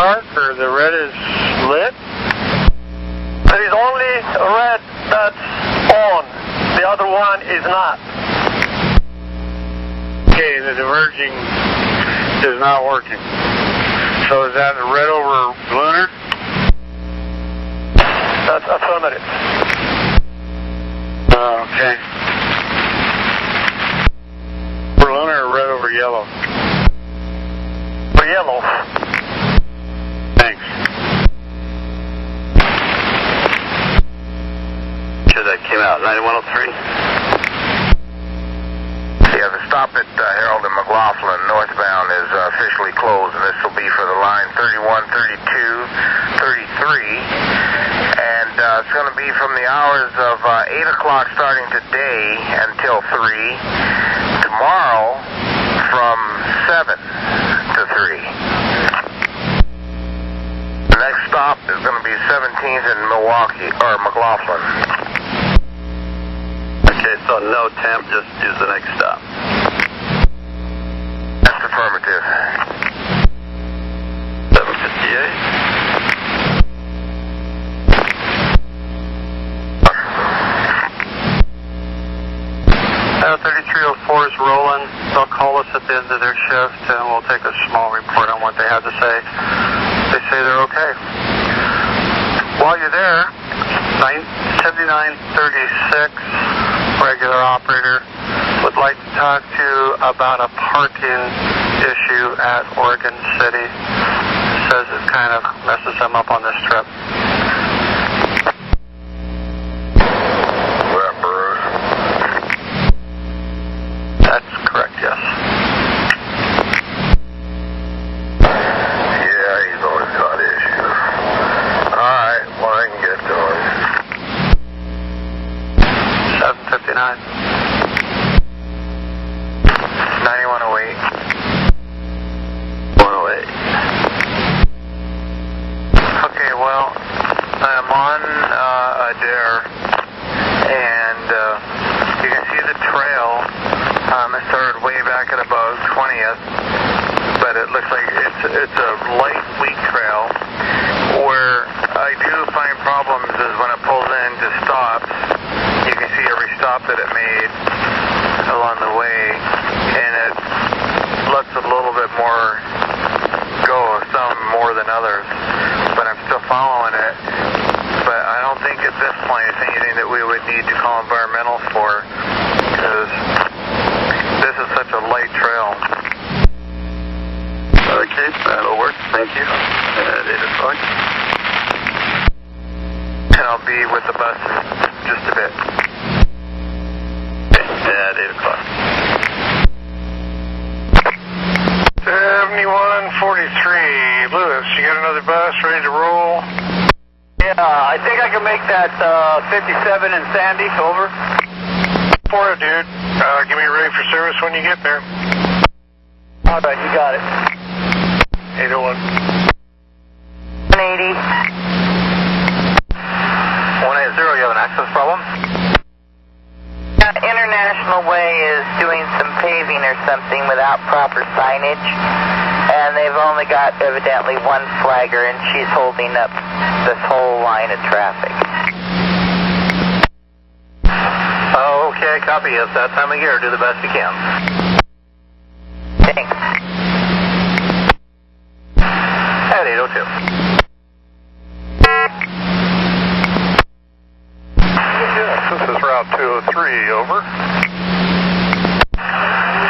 dark or the red is lit? There is only red that's on. The other one is not. Okay, the diverging is not working. So is that red over lunar? That's affirmative. Okay. For lunar or red over yellow? For yellow. Thanks. That came out, 9103. Yeah, the stop at Harold and McLaughlin northbound is officially closed, and this will be for the line 31, 32, 33. And it's going to be from the hours of 8 o'clock starting today until 3. Tomorrow from 7 to 3. The next stop is going to be 17th in Milwaukee, or McLaughlin. Okay, so no temp, just use the next stop. That's affirmative. 758. 3304 is rolling. They'll call us at the end of their shift, and we'll take a small report on what they have to say. They say they're okay. While you're there, 7936, regular operator, would like to talk to you about a parking issue at Oregon City. Says it kind of messes them up on this trip. That's correct, yes. Yeah, he's always got issues. Alright, well, I can get to him. 759. 9108. 108. Okay, well, I'm on Adair, and you can see the trail. It started way back at about 20th, but it looks like it's a light, weak trail. Where I do find problems is when it pulls into stops. You can see every stop that it made along the way, and it lets a little bit more go, some more than others, but I'm still following it. But I don't think at this point it's anything that we would need to call environmental for, because this is such a light trail. Okay, that'll work. Thank you. 8 o'clock. And I'll be with the bus in just a bit. At 8 o'clock. 7143, Lewis, you got another bus ready to roll? Yeah, I think I can make that 57 in Sandy, over. For it, dude. Give me ready for service when you get there. All right, you got it. 801. 180. 180, you have an access problem? International Way is doing some paving or something without proper signage, and they've only got evidently one flagger, and she's holding up this whole line of traffic. Okay, copy. It's that time of year. Do the best you can. Thanks. At 802. This is Route 203, over.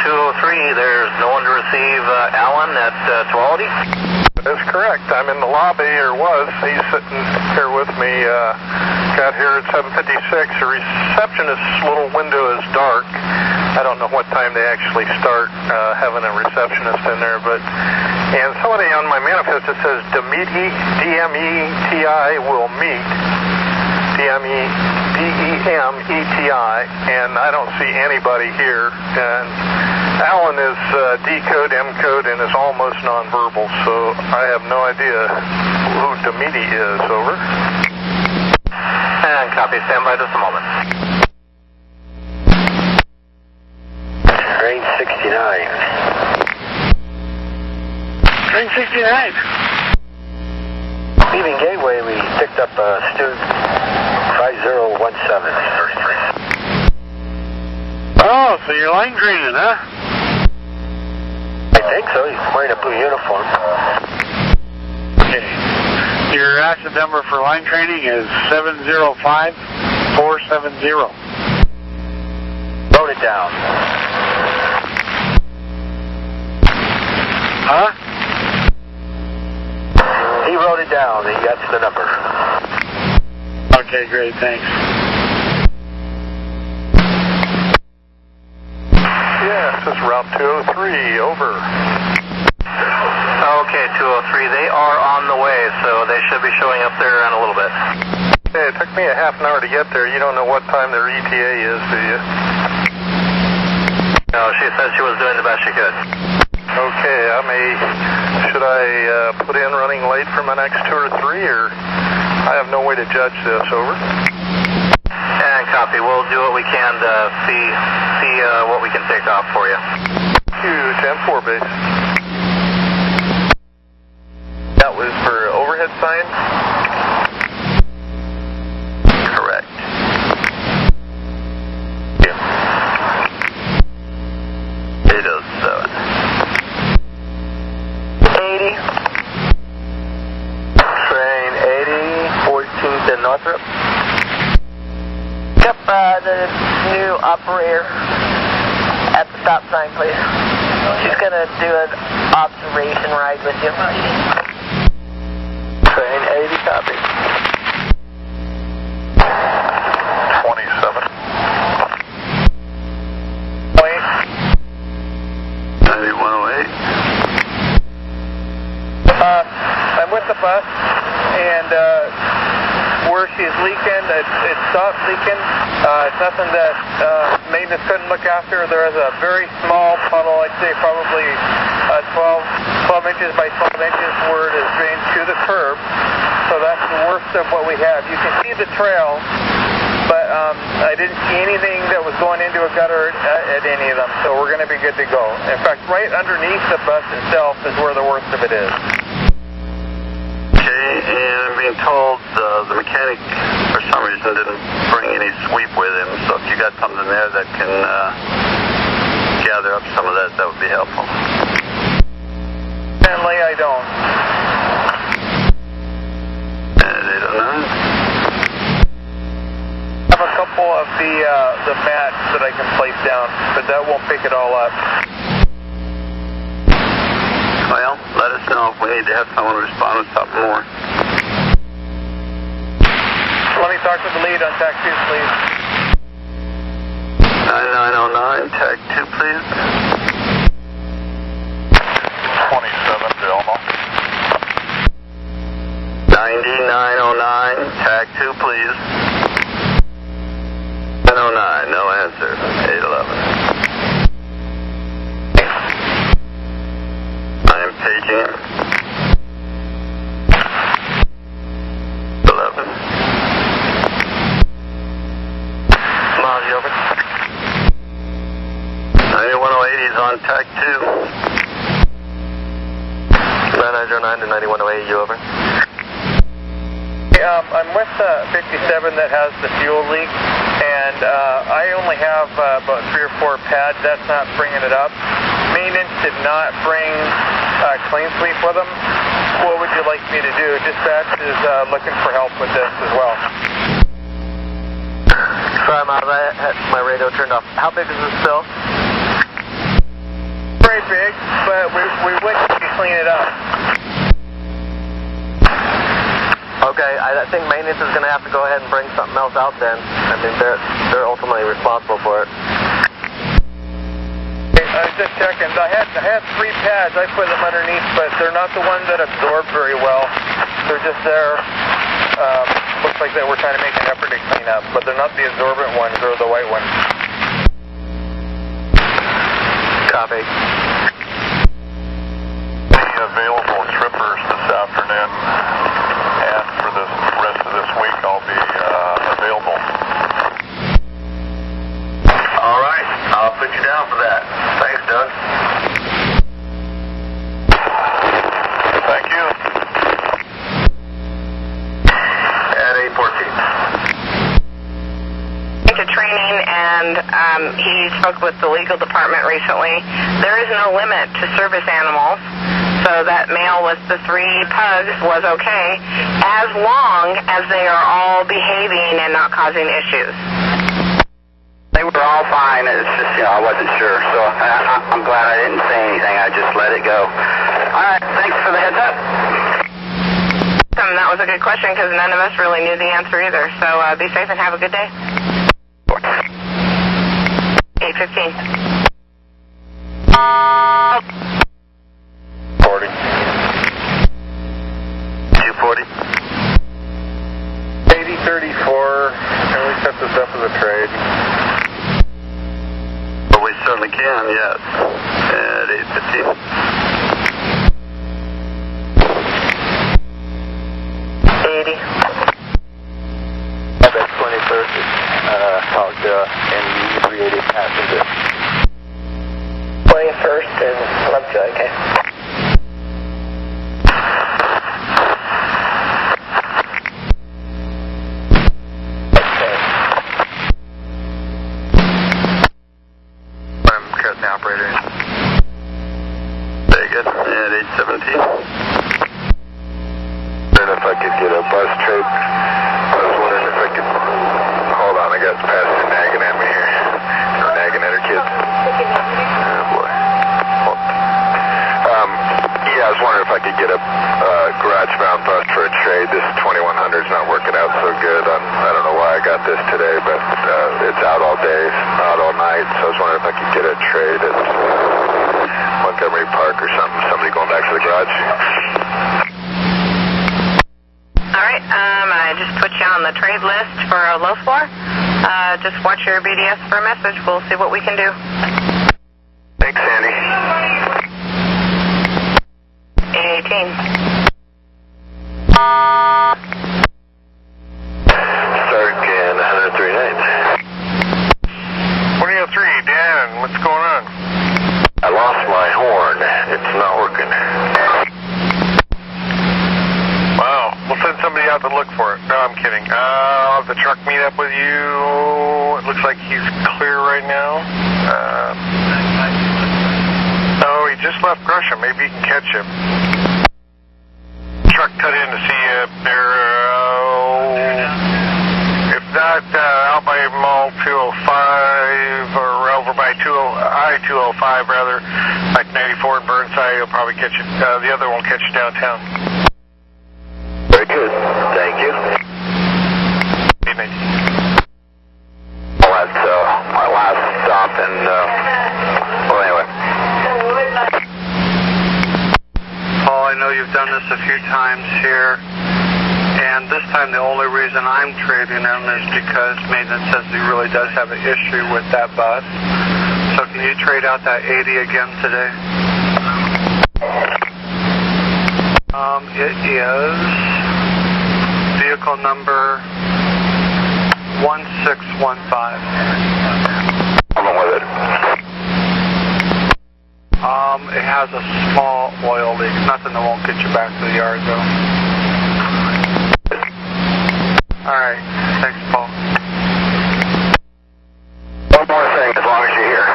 203, there's no one to receive Alan at Tuality? That's correct. I'm in the lobby, or was. He's sitting here with me. Got here at 7:56. The receptionist's little window is dark. I don't know what time they actually start having a receptionist in there, and somebody on my manifest it says DMETI will meet. DEMETI, and I don't see anybody here. And Alan is D code, M code, and is almost nonverbal, so I have no idea who Demeti is, over. And copy, stand by just a moment. Range 69. Range 69. leaving Gateway, we picked up Stu 5017. Oh, so you're line training, huh? I think so. He's wearing a blue uniform. Okay. Your active number for line training is 705470. Wrote it down. Huh? He wrote it down. That's the number. Okay, great, thanks. Yes, this is Route 203, over. Okay, 203, they are on the way, so they should be showing up there in a little bit. Hey, it took me a half an hour to get there. You don't know what time their ETA is, do you? No, she said she was doing the best she could. Okay, should I put in running late for my next 2 or 3, or I have no way to judge this, over? And copy, we'll do what we can to see what we can take off for you. Huge, 10-4 base. That was for overhead sign? Correct. 807. 80. Train 80, 14th and Northrop. Yep, the new operator at the stop sign, please. She's going to do an observation ride with you. Train 80, copy. 27. 9108. I'm with the bus, and where she's leaking, it stopped leaking. It's nothing that maintenance couldn't look after. There is a very small puddle, I'd say probably 12 inches by 12 inches where it is drained to the curb. So that's the worst of what we have. You can see the trail, but I didn't see anything that was going into a gutter at any of them, so we're going to be good to go. In fact, right underneath the bus itself is where the worst of it is. Okay, and I'm being told the mechanic, for some reason, didn't bring any sweep with him, so if you got something there that can gather up some of that, that would be helpful. Apparently I don't. And 809. I have a couple of the mats that I can place down, but that won't pick it all up. Well, let us know if we need to have someone respond with something more. Let me talk to the lead on TAC 2, please. 9909, TAC 2, please. 27 to Elmo. 9909, TAC 2, please. 909, no answer. 811. I am paging him. 11. Miles, you over? 9108 is on TAC 2. 9909 to 9108, you over? I'm with 57 that has the fuel leak, and I only have about 3 or 4 pads. That's not bringing it up. Maintenance did not bring clean sweep with them. What would you like me to do? Dispatch is looking for help with this as well. Sorry, Miles, I had my radio turned off. How big is this spill? Very big, but we would need to clean it up. Okay, I think maintenance is going to have to go ahead and bring something else out then. I mean, they're ultimately responsible for it. I was just checking. I had 3 pads. I put them underneath, but they're not the ones that absorb very well. They're just there. Looks like that we're trying to make an effort to clean up, but they're not the absorbent ones. They're the white ones. Copy. Any available trippers this afternoon, and for the rest of this week I'll be available. All right, I'll put you down for that. Thanks, Doug. Thank you. he spoke with the legal department recently. There is no limit to service animals, so that male with the 3 pugs was okay, as long as they are all behaving and not causing issues. They were all fine. It's just, I wasn't sure, so I'm glad I didn't say anything. I just let it go. All right, thanks for the heads up. That was a good question because none of us really knew the answer either. So be safe and have a good day. 8:15. 40. 240. 8034. Can we set this up as a trade? Well, we certainly can, yes. At 8:15. 80. That's 21st. Talk to NU 380 passenger. 21st and Lovejoy, okay. I'm cutting the operator in. Very good. At 8:17. And if I could get a bus trade, I was wondering if I could, hold on, I got Pastor nagging at me here, or nagging at her kids. Oh boy. Yeah, I was wondering if I could get a garage-bound bus for a trade. This 2100 is not working out so good. I don't know why I got this today, but it's out all day, out all night, so I was wondering if I could get a trade at Montgomery Park or something, somebody going back to the garage. All right, I just put you on the trade list for a low floor. Just watch your BDS for a message. We'll see what we can do. Thanks, Sandy. 8:18. Start in 103.9. 2003, Dan, what's going on? I lost my horn. It's not working. Wow, we'll send somebody out to look for it. No, I'm kidding. I'll have the truck meet up with you. It looks like he's clear right now. Oh, he just left Gresham. Maybe you can catch him. Truck cut in to see you there. If not, out by Mall 205 or over by I-205 rather, like 94 and Burnside, he'll probably catch you. The other won't catch you downtown. Very good. Thank you. Well, that's my last stop, and well, anyway. Paul, I know you've done this a few times here, and this time the only reason I'm trading them is because maintenance says he really does have an issue with that bus. So can you trade out that 80 again today? It is vehicle number 1615. Hold on with it. It has a small oil leak. Nothing that won't get you back to the yard, though. All right. Thanks, Paul. One more thing, as long as you're here.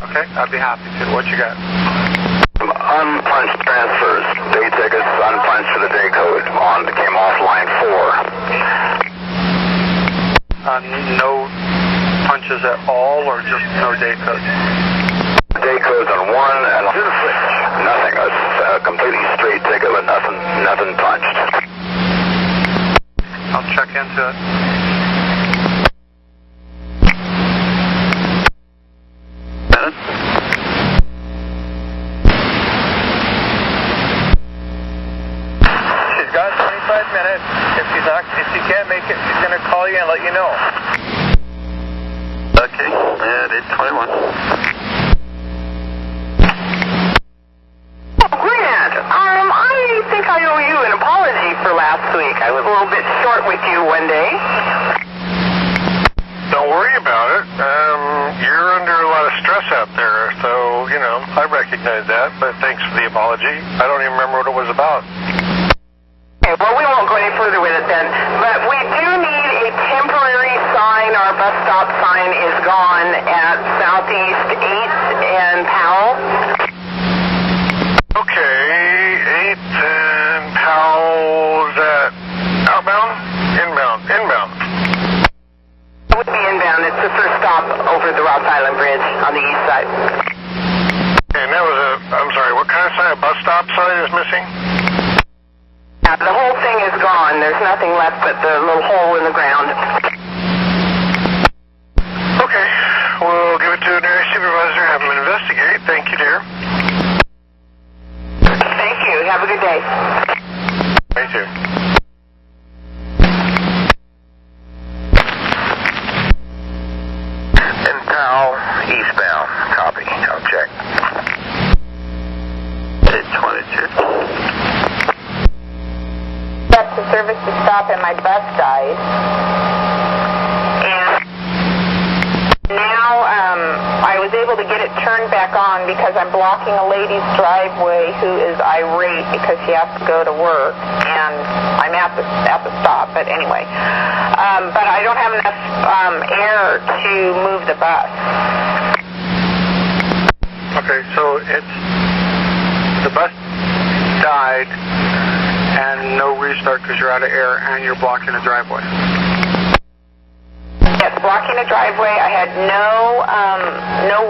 Okay, I'd be happy to. What you got? Unpunched transfers. Day tickets, unpunched for the day code. Came off line 4. No punches at all, or just no day code? Day codes on 1 and nothing. A completely straight ticket with nothing punched. I'll check into it. She's got 25 minutes. If she can't make it, she's going to call you and let you know. Okay, at 8:21. Grant, I think I owe you an apology for last week. I was a little bit short with you one day. Don't worry about it. You're under a lot of stress out there, so, you know, I recognize that, but thanks for the apology. I don't even remember what it was about. Okay, well, we won't go any further with it then, but we do need a temporary sign. Our bus bus stop sign is gone at Southeast 8th and Powell. Okay, 8th and Powell, is that outbound? Inbound. It would be inbound. It's the first stop over the Ross Island Bridge on the east side. And that was I'm sorry, what kind of sign? A bus stop sign is missing? Yeah, the whole thing is gone. There's nothing left but the little hole in the ground. Okay, we'll give it to an area supervisor, have him investigate. Thank you, dear. Thank you. Have a good day. Me too. In Powell, eastbound. Copy. I'll check. 822. That's the service to stop and my bus died. And now I was able to get it turned back on because I'm blocking a lady's driveway who is irate because she has to go to work, and I'm at the stop. But anyway, but I don't have enough air to move the bus. Okay, so the bus died and no restart because you're out of air and you're blocking a driveway. Yes, blocking a driveway. I had no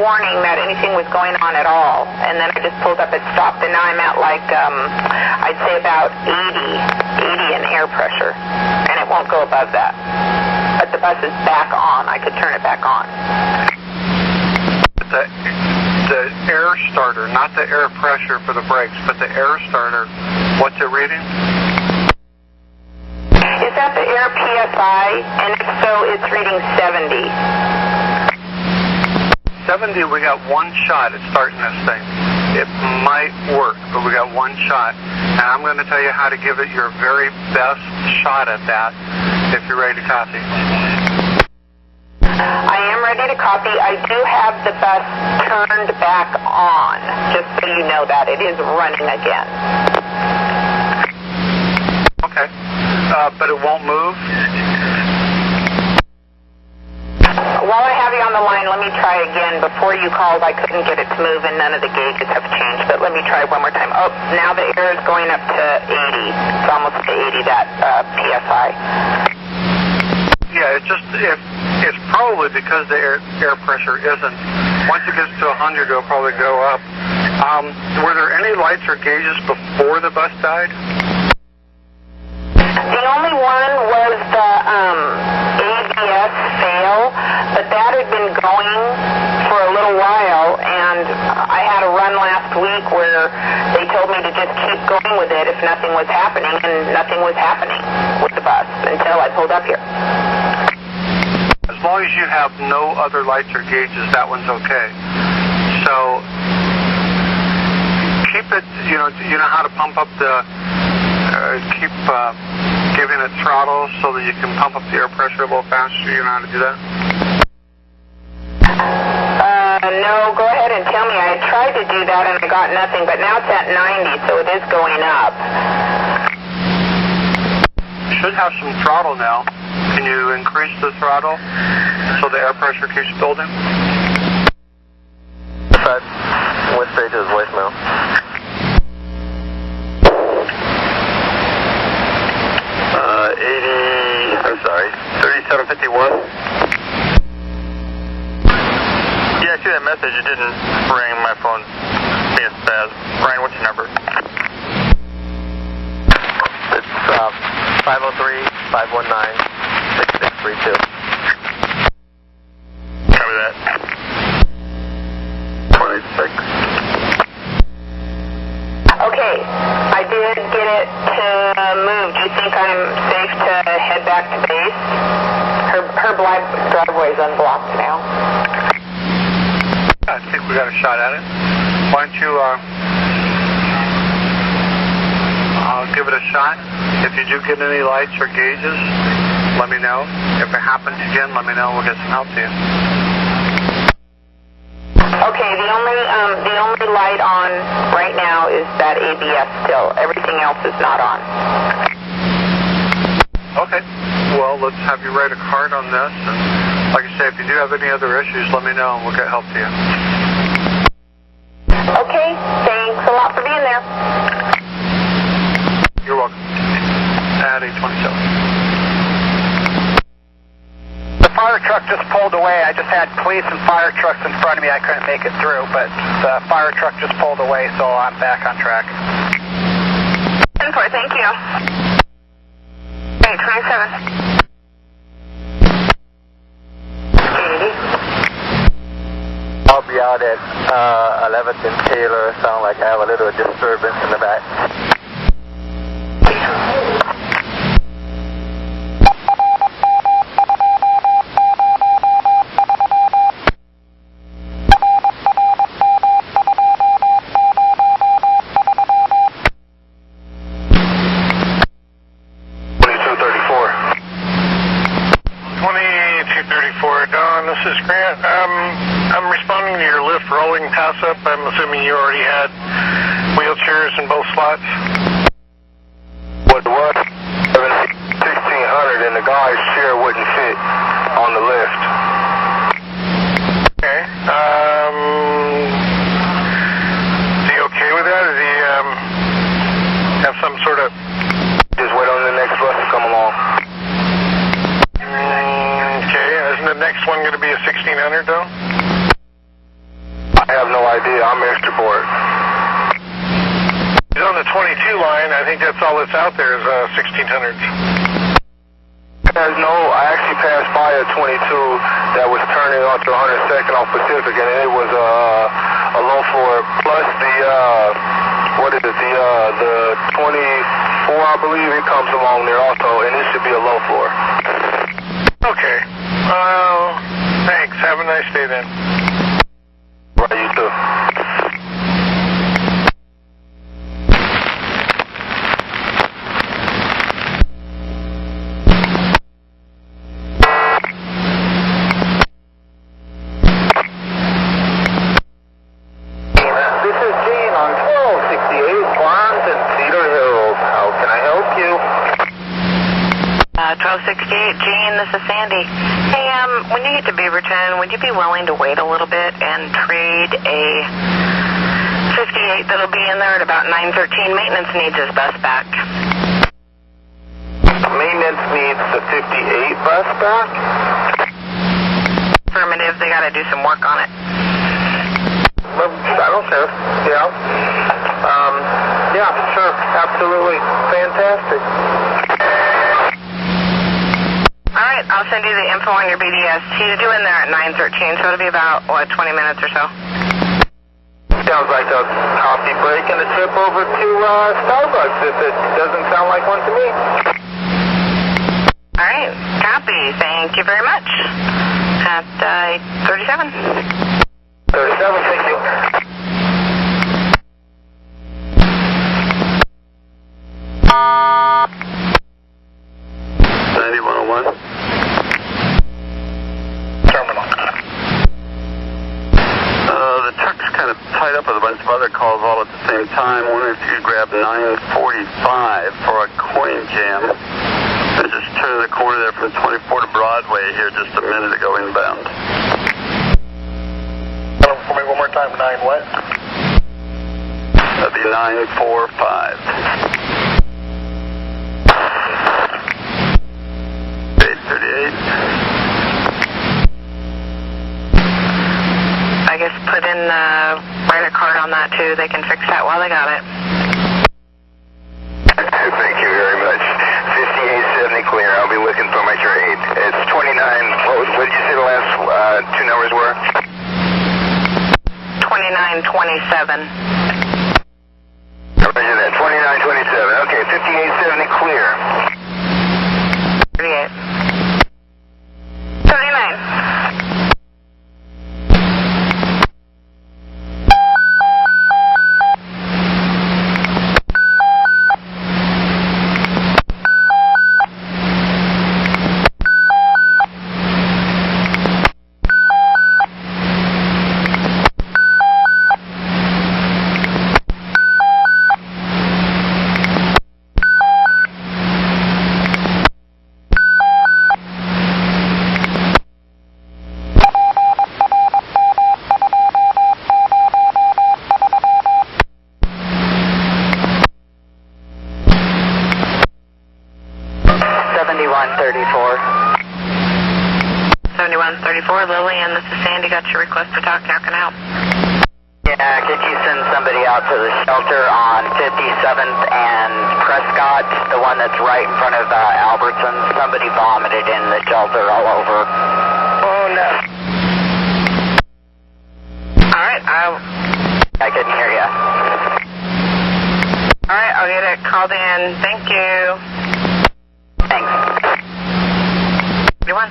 warning that anything was going on at all, and then I just pulled up and stopped, and now I'm at like I'd say about 80 in air pressure, and it won't go above that. But the bus is back on. I could turn it back on. The air starter, not the air pressure for the brakes, but the air starter, what's it reading? Is that the air PSI? And if so, it's reading 70. 70, we got one shot at starting this thing. It might work, but we got one shot. And I'm going to tell you how to give it your very best shot at that if you're ready to copy. I am ready to copy. I do have the bus turned back on, just so you know that. It is running again. Okay. But it won't move? While I have you on the line, let me try again. Before you called, I couldn't get it to move, and none of the gauges have changed. But let me try one more time. Oh, now the air is going up to 80. It's almost to 80, that PSI. Yeah, it's probably because the air pressure isn't. Once it gets to 100, it'll probably go up. Were there any lights or gauges before the bus died? The only one was the ABS fail, but that had been going for a little while, and I had a run last week where they told me to just keep going with it if nothing was happening, and nothing was happening with the bus until I pulled up here. As long as you have no other lights or gauges, that one's okay. So keep it, you know how to pump up the, keep giving it throttle so that you can pump up the air pressure a little faster. You know how to do that? No, go ahead and tell me. I tried to do that and I got nothing, but now it's at 90, so it is going up. Should have some throttle now. Can you increase the throttle so the air pressure keeps building? Went straight to his voicemail. I'm sorry, 3751. Yeah, I see that message. It didn't ring. My phone being spaz. Brian, what's your number? It's 503-519-6632. Copy that. 26. Okay, I did get it to move. Do you think I'm safe to head back to base? Her driveway is unblocked now. I think we got a shot at it. Why don't you give it a shot? If you do get any lights or gauges, let me know. If it happens again, let me know. We'll get some help to you. Okay, the only light on right now is that ABS still. Everything else is not on. Okay. Well, let's have you write a card on this. And like I say, if you do have any other issues, let me know and we'll get help to you. Okay, thanks a lot for being there. You're welcome. At 827. The fire truck just pulled away. I just had police and fire trucks in front of me. I couldn't make it through, but the fire truck just pulled away, so I'm back on track. 10-4, thank you. 827. I'll be out at 11th and Taylor. Sound like I have a little disturbance in the back. This is Grant. I'm responding to your lift rolling pass-up. I'm assuming you already had wheelchairs in both slots. What? 1600 and the guy's chair wouldn't fit on the lift. Okay. Is he okay with that? Does he have some sort of... Just wait on the next bus to come along. The next one going to be a 1600 though? I have no idea. I'm extra board. He's on the 22 line. I think that's all that's out there is 1600s. I actually passed by a 22 that was turning onto 102nd off Pacific, and it was a low floor plus the 24, I believe, it comes along there also, and it should be a low floor. Okay. Thanks. Have a nice day then. Right, you too. This is Gene on 1268 Barnes and Cedar Hills. How can I help you? 1268, Gene, this is Sandy. Hey, when you get to Beaverton, would you be willing to wait a little bit and trade a 58 that'll be in there at about 913? Maintenance needs his bus back. Maintenance needs the 58 bus back? Affirmative, they gotta do some work on it. Well, I don't care. Yeah. Yeah, sure. Absolutely. Fantastic. Alright, I'll send you the info on your BDS. He's due in there at 913, so it'll be about, 20 minutes or so. Sounds like a coffee break and a trip over to Starbucks, if it doesn't sound like one to me. Alright, copy. Thank you very much. At 37. 37, thank you. Terminal. The truck's kind of tied up with a bunch of other calls all at the same time. Wondering if you could grab 945 for a coin jam. I just turned the corner there from 24 to Broadway here just a minute ago inbound. For me one more time, 9 what? That'd be 945. 838. I guess put in write a card on that too. They can fix that while they got it. Thank you very much. 5870 clear. I'll be looking for my trade. It's 29. What did you say the last two numbers were? 2927. Roger that. 2927. Okay, 5870 clear. 38. 39. 7134. 7134, Lillian, this is Sandy. Got your request to talk. How can I help? Yeah, could you send somebody out to the shelter on 57th and Prescott, the one that's right in front of Albertsons? Somebody vomited in the shelter all over. Oh, no. All right, I couldn't hear you. All right, I'll get it called in. Thank you. Thanks. 71.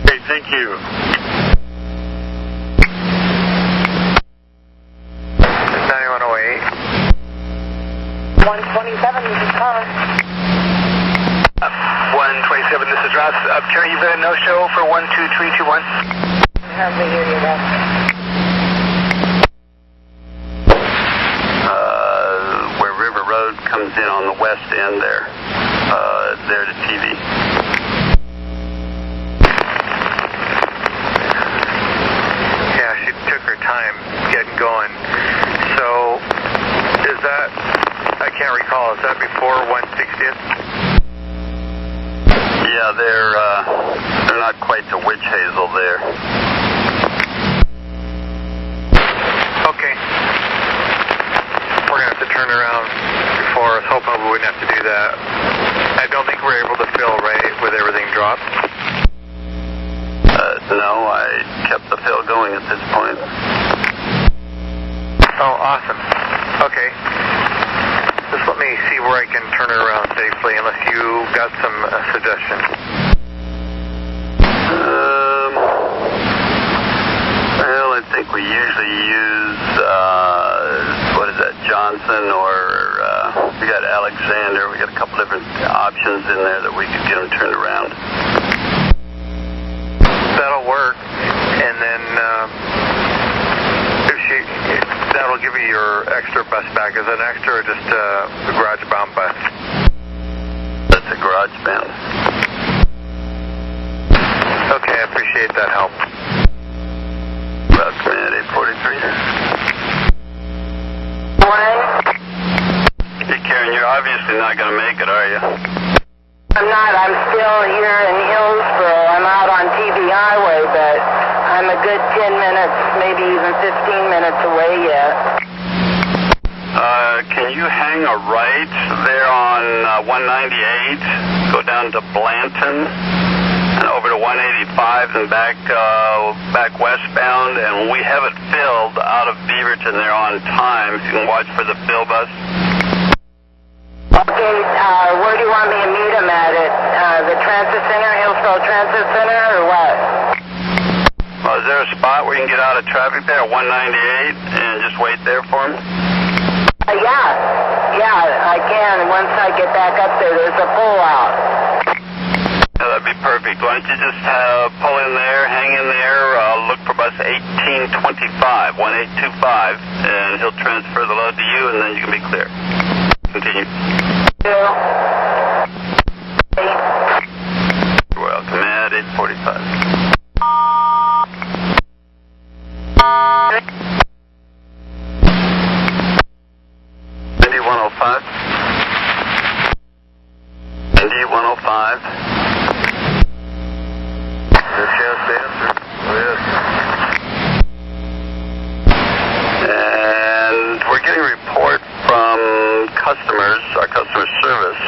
Great, thank you. 9108. 127, this is Connor. 127, this is Ross. Terry, you've got a no-show for 12321. Hardly hear you, Ross. Where River Road comes in on the west end there. There to TV. Yeah, she took her time getting going. So, is that, I can't recall, is that before 160th? Yeah, they're not quite to Witch Hazel there. Okay. We're going to have to turn around before. I was hoping we wouldn't have to do that. I don't think we're able to fill, right, with everything dropped? No, I kept the fill going at this point. Oh, awesome. Okay. Just let me see where I can turn it around safely, unless you got some suggestions. Well, I think we usually use, what is that, Johnson, or we got Alexander. We got a couple different options in there that we could get them turned around. That'll work. And then, that'll give you your extra bus back. Is it an extra or just a garage-bound bus? That's a garage-bound. Okay, I appreciate that help. About Trimet 843. Morning. Hey, Karen, you're obviously not going to make it, are you? I'm not. I'm still here in Hillsboro. I'm out on TV Highway, but I'm a good 10 minutes, maybe even 15 minutes away yet. Can you hang a right there on 198, go down to Blanton, and over to 185 and back westbound, and we have it filled out of Beaverton there on time. If you can watch for the fill bus. Okay, where do you want me to meet him at? The Transit Center, Hillsboro Transit Center, or what? Well, is there a spot where you can get out of traffic there at 198 and just wait there for him? Yeah, I can. Once I get back up there, there's a pull-out. Yeah, that'd be perfect. Why don't you just pull in there, hang in there, look for bus 1825, 1825, and he'll transfer the load to you, and then you can be clear. Continue. You're welcome at 845. Indy 105. Indy 105. No chance to answer. Yes. And we're getting a report from customers, our customer service.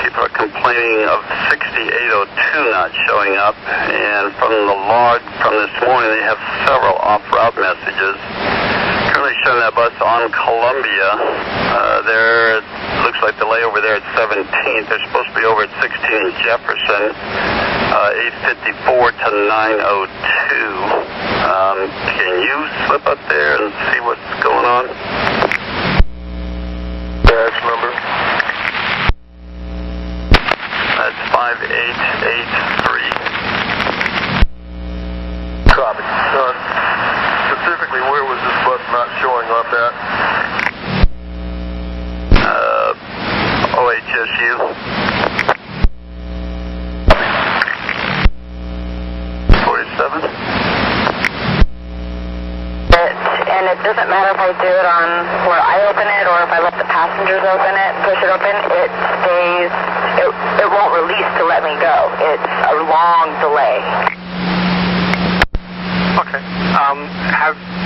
People are complaining of 6802 not showing up, and from the log from this morning, they have several off-route messages. Currently showing that bus on Columbia. There, it looks like the layover there at 17th. They're supposed to be over at 16 Jefferson, 854 to 902. Can you slip up there and see what's going on? Badge number? That's 5883. Copy. Specifically, where was this bus not showing up at? OHSU. And at this doesn't matter if I do it on where I open it or if I let the passengers open it, push it open, it stays, it won't release to let me go. It's a long delay. Okay.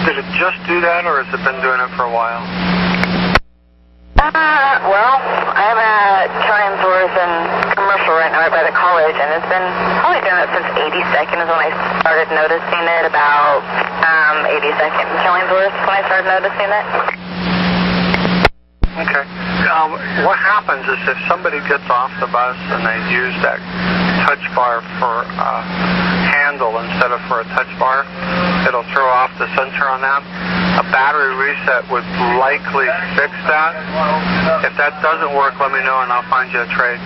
Did it just do that, or has it been doing it for a while? Well, I'm at Ctr-July and commercial right now, right by the college, and it's been probably doing it since 82nd is when I started noticing it, about 82nd and Ctr-July when I started noticing it. Okay. What happens is if somebody gets off the bus and they use that touch bar for a handle instead of for a touch bar, it'll throw off the sensor on that. A battery reset would likely fix that. If that doesn't work, let me know and I'll find you a trade.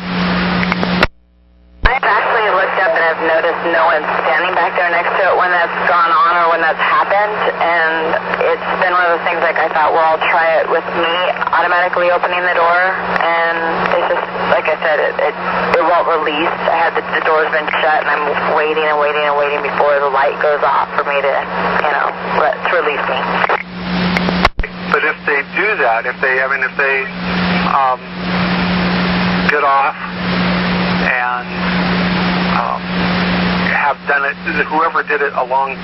I've actually looked up and I've noticed no one standing back there next to it when that's gone on or when that's happened, and it's been one of those things like I thought, well, I'll try it with me automatically opening the door, and it's just, like I said, it won't release. The door's been shut and I'm waiting and waiting and waiting before the light goes off for me to, to release me. But if they do that, if they get off and have done it, whoever did it along,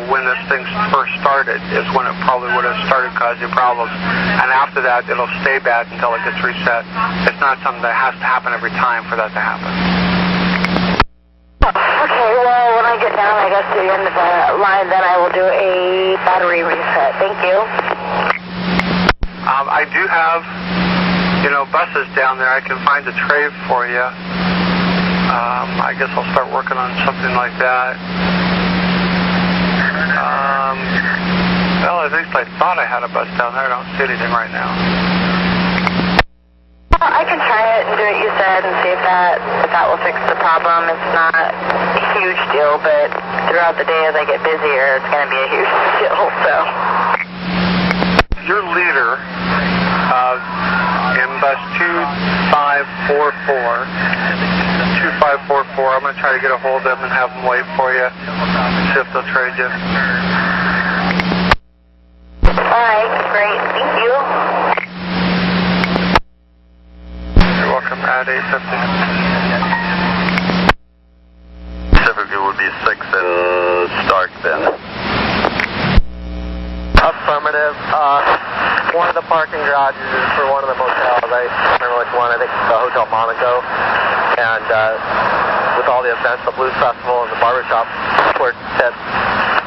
when this thing first started is when it probably would have started causing problems. And after that, it'll stay bad until it gets reset. It's not something that has to happen every time for that to happen. Okay, well, when I get down, I guess, to the end of the line, then I will do a battery reset. Thank you. I do have, buses down there. I can find a tray for you. I guess I'll start working on something like that. Well, at least I thought I had a bus down there. I don't see anything right now. Well, I can try it and do what you said and see if that will fix the problem. It's not a huge deal, but throughout the day as I get busier, it's going to be a huge deal, so. Your leader in bus 2544, I'm going to try to get a hold of them and have them wait for you, see if they'll trade you. All right, great. Thank you. You're welcome. At 850. Typically would be 6 in Stark then. Affirmative. One of the parking garages is for one of the motels. I don't remember which one. I think it's the Hotel Monaco. And with all the events, the Blues Festival and the barbershop quartet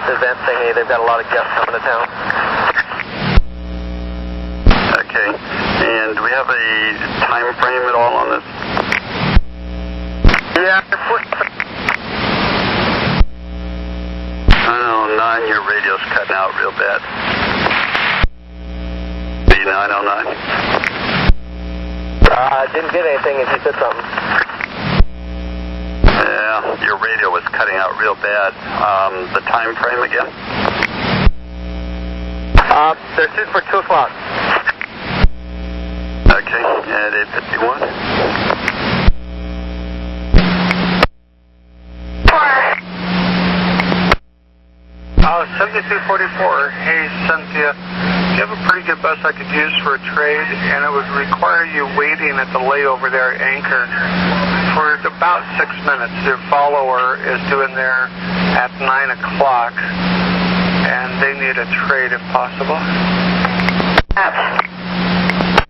event thingy, they've got a lot of guests coming to town. Okay. And do we have a time frame at all on this? Yeah. I don't know, 9, your radio's cutting out real bad. B909. Didn't get anything if you said something. Yeah, your radio was cutting out real bad. The time frame again? They're shooting for 2 o'clock. Okay, at 851. 7244, hey Cynthia, you have a pretty good bus I could use for a trade, and it would require you waiting at the layover there at Anchor for about 6 minutes. Your follower is doing there at 9 o'clock, and they need a trade if possible.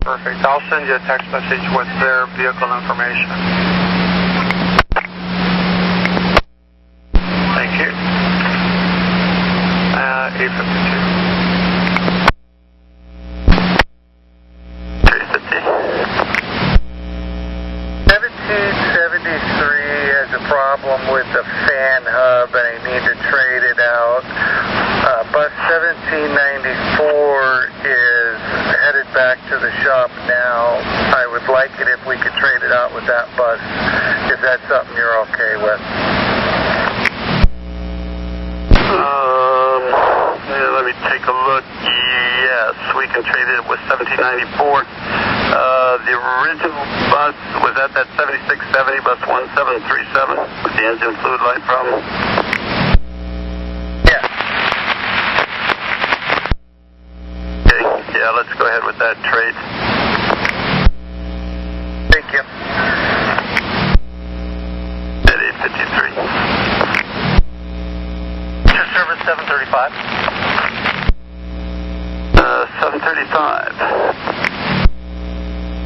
Perfect. I'll send you a text message with their vehicle information. Thank you. 852. 1773 has a problem with the fan hub and I need to trade it out. Bus 1794 is headed back to the shop now. I would like it if we could trade it out with that bus, if that's something you're okay with. Let me take a look. Yes, we can trade it with 1794. The original bus was at that 7670, bus 1737, with the engine fluid light problem. Yeah. Yeah, let's go ahead with that trade. Thank you. At 853. To service 735. 735.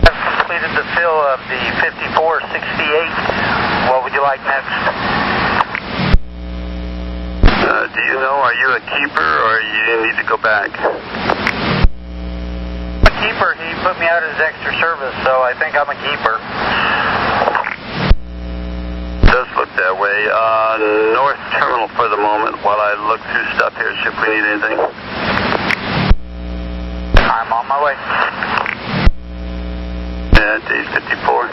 I've completed the fill of the 5468. What would you like next? Do you know, are you a keeper or you need to go back? A keeper. He put me out as extra service, so I think I'm a keeper. Does look that way. North terminal for the moment while I look through stuff here, see if we need anything. I'm on my way. Yeah, days 54.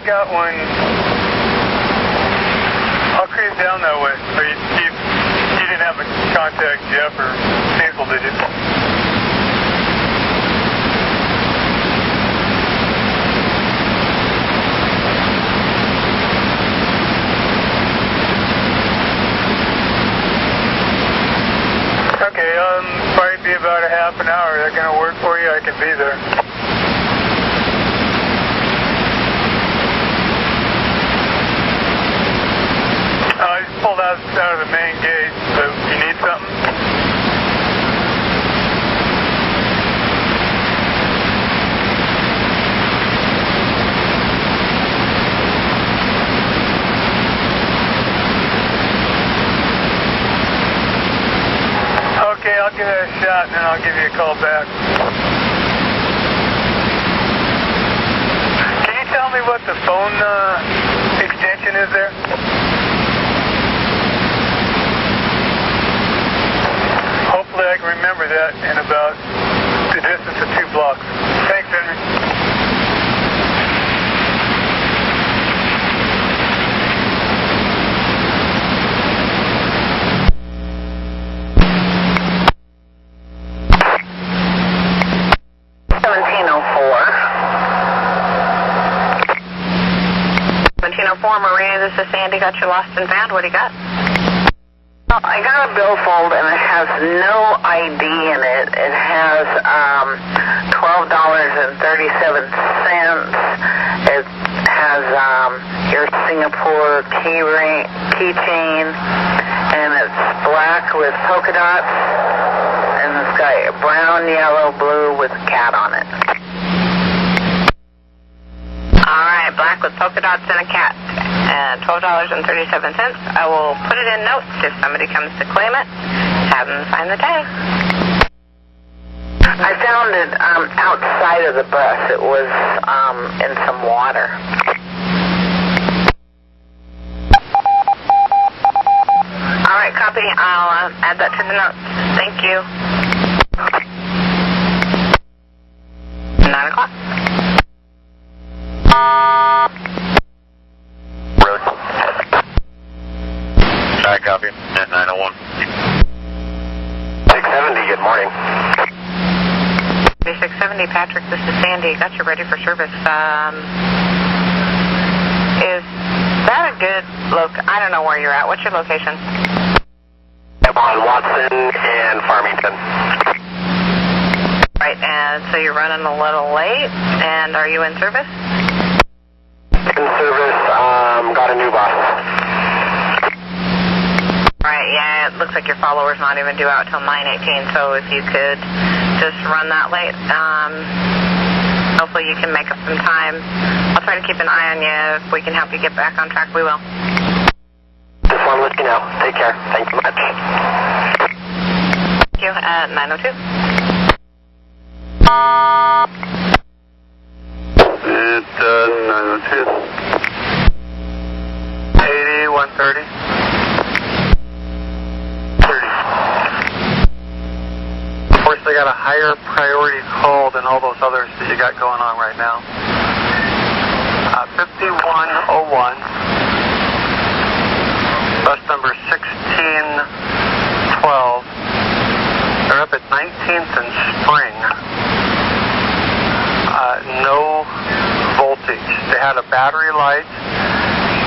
Got one. I'll cruise down that way. But you didn't have to contact Jeff or Cecil, did you? Okay, probably be about a half an hour. Is that going to work for you? I can be there. I just pulled out of the main gate, so you need something? Okay, I'll give it a shot and then I'll give you a call back. Can you tell me what the phone extension is there? Hopefully I can remember that in about the distance of 2 blocks. Thanks, Henry. Maria, this is Sandy. Got you lost and found. What do you got? Well, I got a billfold and it has no ID in it. It has $12.37. It has your Singapore keychain, and it's black with polka dots, and it's got brown, yellow, blue with a cat on it. Alright, black with polka dots and a cat. $12.37. I will put it in notes if somebody comes to claim it. Have them sign the tag. I found it outside of the bus. It was in some water. Alright, copy. I'll add that to the notes. Thank you. 9 o'clock. I copy. At 901. 670, good morning. 670, Patrick, this is Sandy. Got you ready for service. Is that a good look? I don't know where you're at. What's your location? I'm on Watson and Farmington. Right, and so you're running a little late, and are you in service? In service, got a new bus. Right, yeah, it looks like your follower's not even due out till 9:18, so if you could just run that late, hopefully you can make up some time. I'll try to keep an eye on you. If we can help you get back on track, we will. Just want to let you know. Take care. Thank you much. Thank at 902. At 902. 80, 130. 30. Of course, they got a higher priority call than all those others that you got going on right now. 5101. Bus number 1612. They're up at 19th and Spring. No voltage. They had a battery light.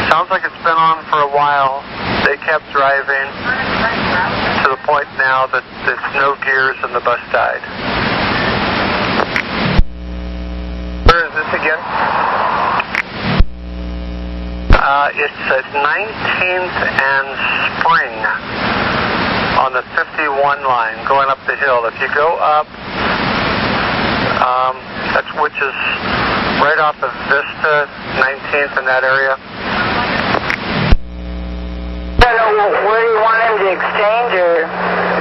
Sounds like it's been on for a while. They kept driving to the point now that there's no gears and the bus died. Where is this again? It's at 19th and Spring on the 51 line going up the hill. If you go up, which is right off of Vista, 19th in that area. I don't know where you want him to exchange, or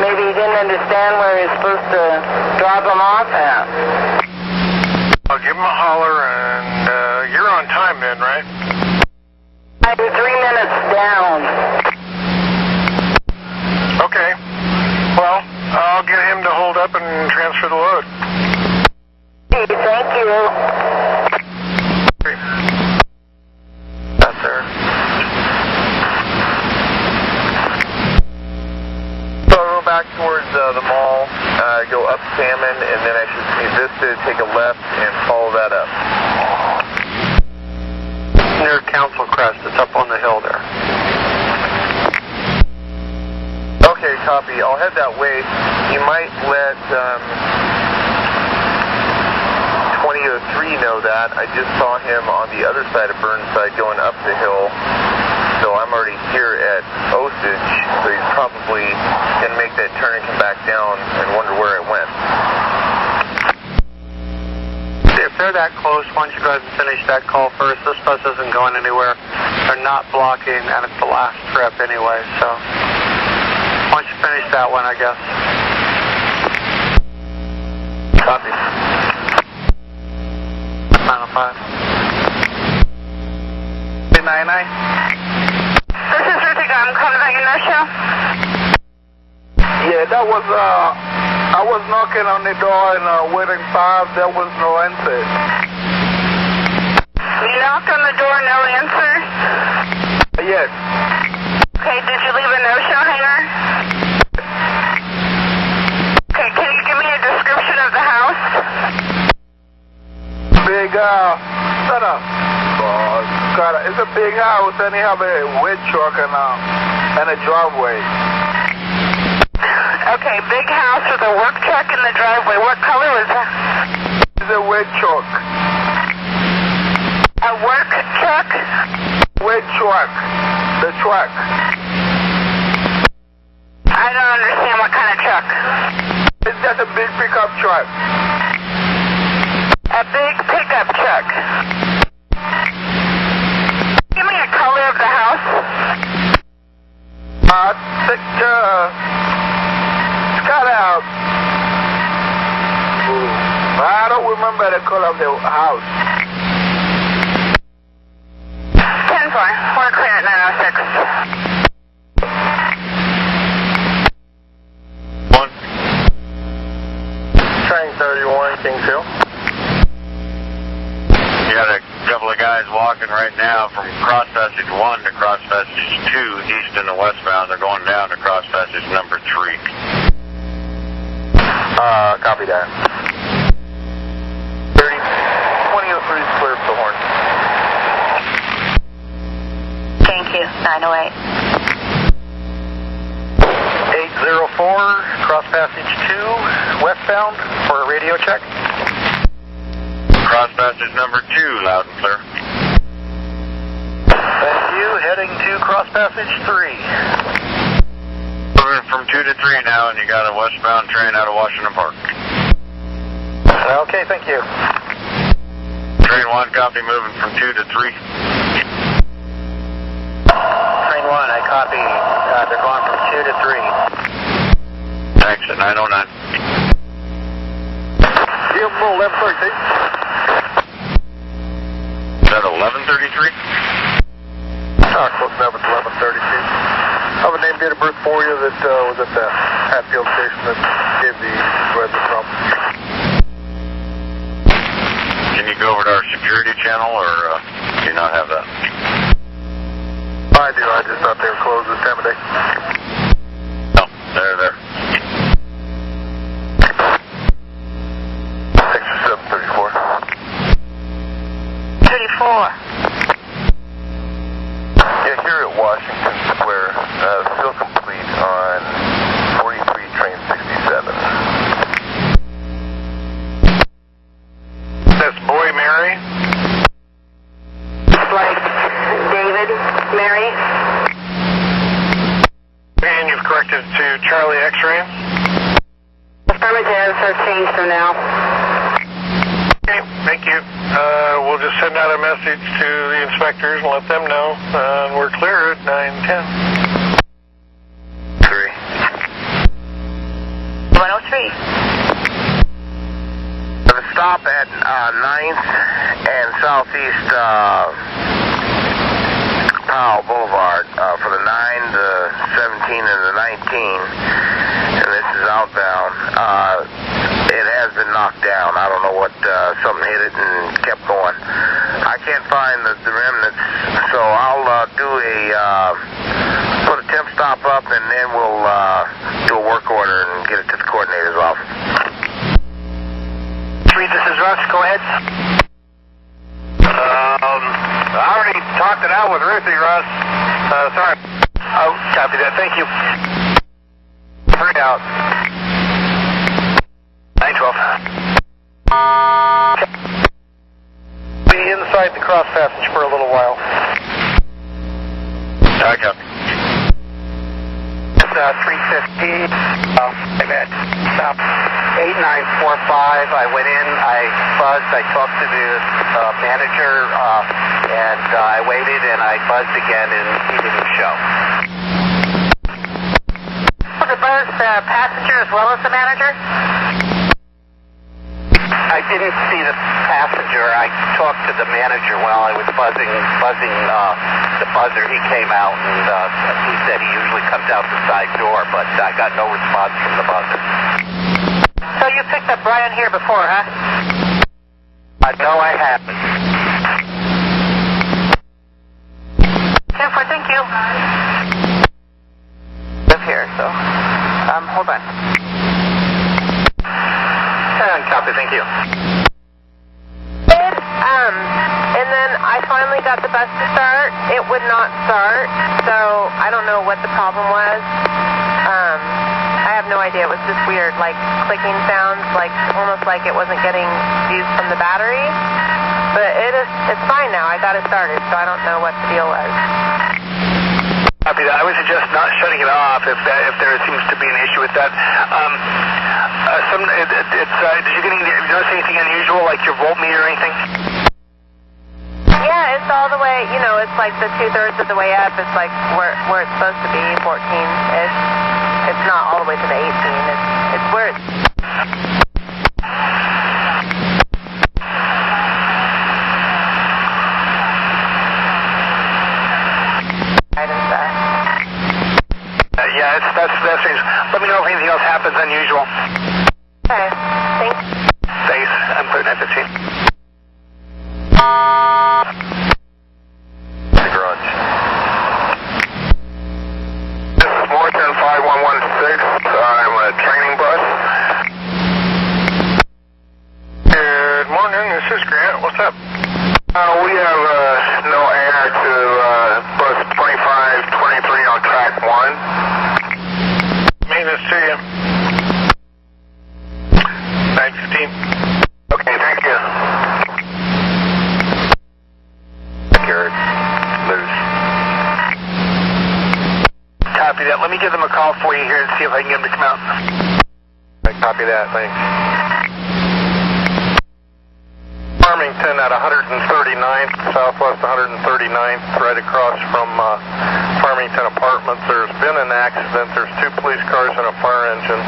maybe he didn't understand where he's supposed to drop him off at. I'll give him a holler, and you're on time then, right? I'm 3 minutes down. Okay. Well, I'll get him to hold up and transfer the load. Thank you. Yes, sir. So I'll go back towards the mall, go up Salmon, and then I should see Vista, take a left, and follow that up. Near Council Crest. It's up on the hill there. Okay, copy. I'll head that way. You might let 2003 know that. I just saw him on the other side of Burnside going up the hill. So I'm already here at Osage, so he's probably going to make that turn and come back down and wonder where it went. If they're that close, why don't you go ahead and finish that call first? This bus isn't going anywhere. They're not blocking, and it's the last trip anyway, so why don't you finish that one, I guess. Copy. 905. 899. This is Ruthie. I'm calling about your no-show. Yeah, that was, I was knocking on the door and waiting 5, there was no answer. You knocked on the door, no answer? Yes. Okay, did you leave a no-show hanger? Okay, can you give me a description of the house? Big, shut up. It's a big house and they have a wood truck and a driveway. Okay, big house with a work truck in the driveway. What color was that? It's a wood truck. A work truck? Wood truck. The truck. I don't understand what kind of truck. It's just a big pickup truck. A big pickup truck. Give me a color of the house. I don't remember the color of the house. 10-4. We're clear at 906. 1. Train 31, Kings Hill. You got a couple of guys walking right now from cross passage 1 to cross passage 2, east and the westbound. They're going down to cross passage number 3. Copy that. 2003 is clear for the horn. Thank you. 908. 804, cross passage 2, westbound for a radio check. Cross passage number 2, loud and clear. Thank you. Heading to cross passage 3. Moving from 2 to 3 now, and you got a westbound train out of Washington Park. Okay, thank you. Train 1, copy, moving from 2 to 3. Train 1, I copy. They're going from 2 to 3. exit 909. Yield full 1133. Is that 1133? Close enough, it's 1132. I have a name, date of birth for you that was at the Hatfield station that gave the weather from. Can you go over to our security channel, or do you not have that? I do, I just thought they were closed this time of day. No, they're there. Extra 734. 34. Yeah, here at Washington Square, still complete on 43 train 67. That's Boy Mary. Like David, Mary. And you've corrected to Charlie X-ray. Affirmative, so change for now. Okay, thank you. We'll just send out a message to the inspectors and let them know we're clear at 910. 3. 103. The stop at 9th and Southeast Powell Boulevard for the 9, the 17, and the 19, and this is outbound. It has been knocked down. I don't know what, something hit it and kept going. I can't find the remnants, so I'll do put a temp stop up, and then we'll do a work order and get it to the coordinator's office. 3, this is Russ. Go ahead. I already talked it out with Ruthie, Russ. Sorry. Oh, copy that. Thank you. 3 out. 912. Be inside the cross passage for a little while. I got. It's 350. I'm at stop 8945. I went in, I buzzed, I talked to the manager, and I waited and I buzzed again and he didn't show. Was it buzz the passenger as well as the manager? I didn't see the passenger. I talked to the manager while I was buzzing the buzzer. He came out and he said he usually comes out the side door, but I got no response from the buzzer. So you picked up Brian here before, huh? No, I haven't. 10-4, thank you. Live here, so hold on. Copy, thank you. And then I finally got the bus to start. It would not start, so I don't know what the problem was. I have no idea. It was just weird, like clicking sounds, like almost like it wasn't getting used from the battery. But it's fine now. I got it started, so I don't know what the deal was. Copy that. I would suggest not shutting it off if there seems to be an issue with that. Did you notice anything unusual, like your voltmeter or anything? Yeah, it's all the way, it's like the 2/3 of the way up. It's like where it's supposed to be, 14-ish. It's not all the way to the 18. It's where it's... Yeah, that's strange. Let me know if anything else happens unusual. Okay, thanks. Thanks. I'm clear 915. The garage. This is Morton 5116. I'm a training bus. Good morning, this is Grant. What's up? We have no air to bus 2523 on track 1. Maintenance to you. 915. Okay, thank you. Garrett, loose. Copy that. Let me give them a call for you here and see if I can get them to come out. I copy that, thanks. Farmington at 139th, southwest 139th, right across from Farmington Apartments. There's been an accident. There's 2 police cars and a fire engine.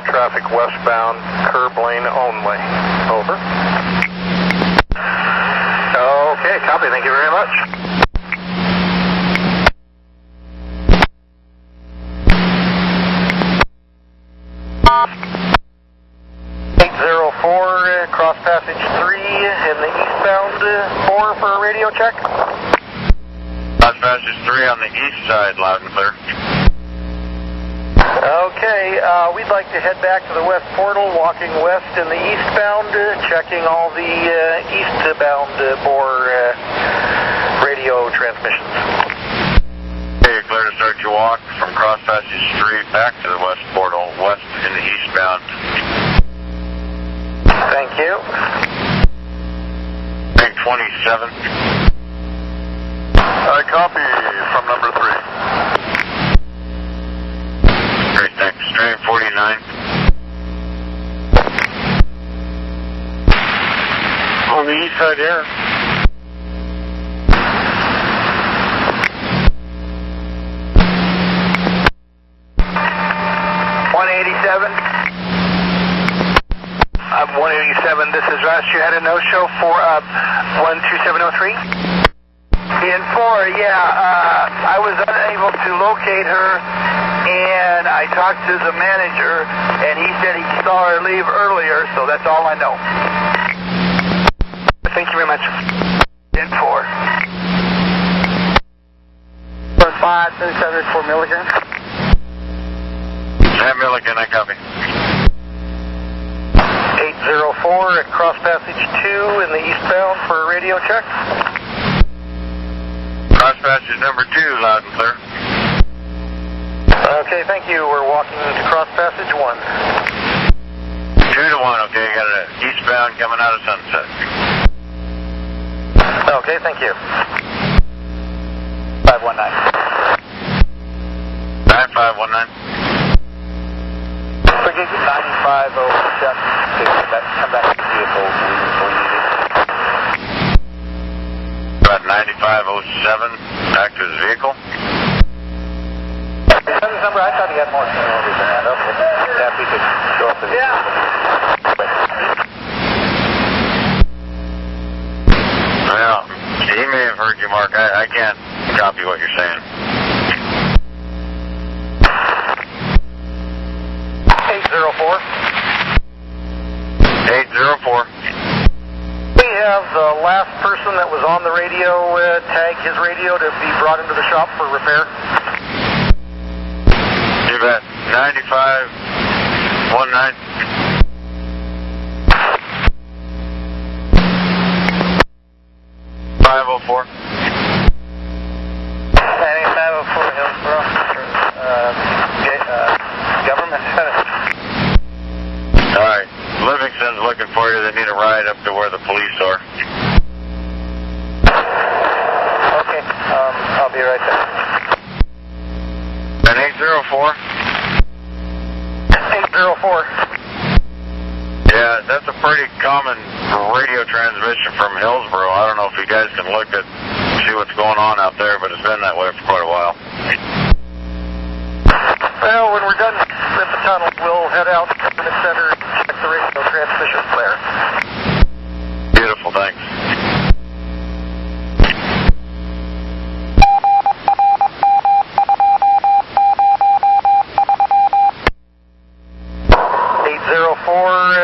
all traffic westbound, curb lane only. Over. Okay, copy. Thank you very much. Cross passage 3 in the eastbound 4 for a radio check. Cross passage 3 on the east side, loud and clear. Okay, we'd like to head back to the west portal, walking west in the eastbound, checking all the eastbound bore radio transmissions. Okay, you're clear to start your walk from cross passage 3 back to the west portal, west in the eastbound. Thank you. Rank 27. I copy from number 3. Great, thanks. Train 49. On the east side here. I'm 187. This is Russ. You had a no-show for 12703? In 4, yeah. I was unable to locate her, and I talked to the manager, and he said he saw her leave earlier, so that's all I know. Thank you very much. In 4. 5, 774 Milligan. Milligan, I copy. 804 at cross passage 2 in the eastbound for a radio check. Cross passage number 2, loud and clear. Okay, thank you. We're walking to cross passage 1. 2 to 1, okay, got an eastbound coming out of Sunset. Okay, thank you. 519. 9519. Forget 95 over check. Come back to the vehicle. We need it. About 9507, back to his vehicle. Is that his number? I thought he had more numbers than that. Okay. Yeah, if he could show up in his Well, he may have heard you, Mark. I can't copy what you're saying. 804. 804. We have the last person that was on the radio tag his radio to be brought into the shop for repair. You bet. 9519. 504. 9504 Hillsborough. Government. All right. Livingston's looking for you. They need a ride up to where the police are. Okay. I'll be right there. And 804? 804. Yeah, that's a pretty common radio transmission from Hillsborough. I don't know if you guys can look at, see what's going on out there, but it's been that way for quite a while. Well, when we're done with the tunnel, we'll head out to the center and check the radio transmission flare. Beautiful, thanks.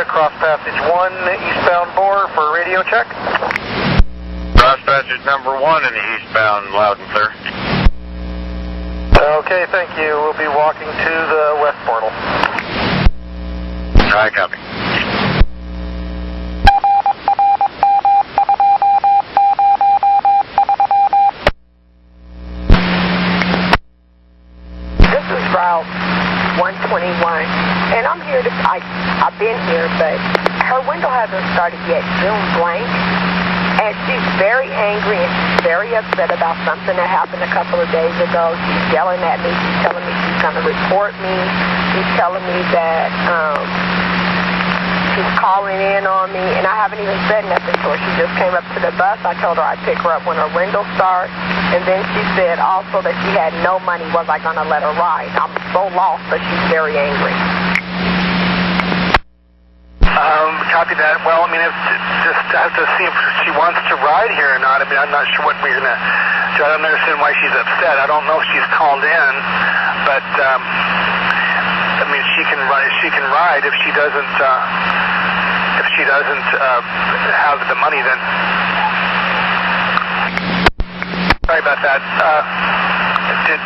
Cross passage 1, eastbound bore for radio check. Cross passage number 1 in the eastbound, loud and clear. Okay, thank you. We'll be walking to the west portal. I copy. This is Route 121, and I'm here to, I've been here, but her window hasn't started yet. June blank, and she's very angry and she's very upset about something that happened a couple of days ago. She's yelling at me. She's telling me she's going to report me. She's telling me that she's calling in on me, and I haven't even said nothing to her. She just came up to the bus. I told her I'd pick her up when her window starts, and then she said also that she had no money. Was I going to let her ride? I'm so lost, but she's very angry. copy that. Well, I mean, just have to see if she wants to ride here or not. I mean, I'm not sure what we're going to do. I don't understand why she's upset. I don't know if she's called in, but, I mean, she can ride. If she doesn't have the money, then... Sorry about that. If she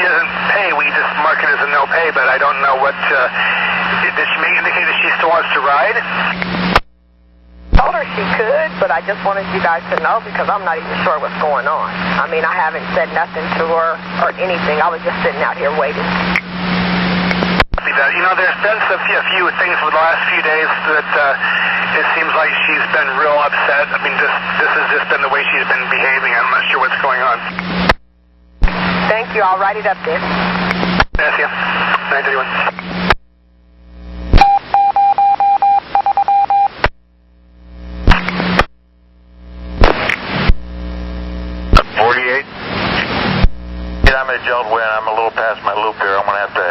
doesn't pay, we just mark it as a no pay. But I don't know what. Did she indicate that she still wants to ride? Told her she could, but I just wanted you guys to know because I'm not even sure what's going on. I mean, I haven't said nothing to her or anything. I was just sitting out here waiting. You know, there's been a few things for the last few days that it seems like she's been real upset. I mean, this has just been the way she's been behaving. I'm not sure what's going on. Thank you. I'll write it up then. Yes, yeah. 931. I'm at July. I'm a little past my loop here. I'm going to have to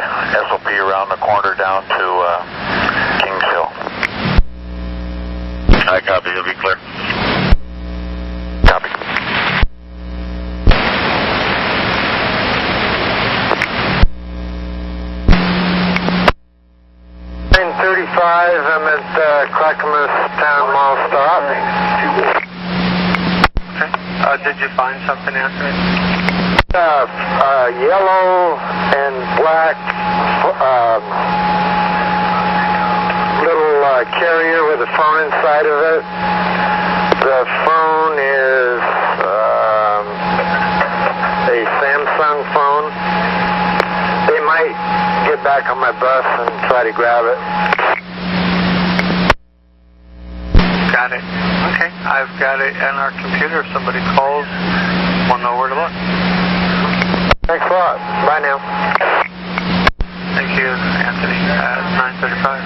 SOP around the corner down to Kings Hill. I copy. It'll be clear. Copy. 935. I'm at Clackamas Town Mall stop. Okay. Did you find something, Anthony? Yellow and black little carrier with a phone inside of it. The phone is a Samsung phone. They might get back on my bus and try to grab it. Got it. Okay. I've got it in our computer. If somebody calls, we'll know where to look. Thanks a lot. Bye now. Thank you, Anthony. 935.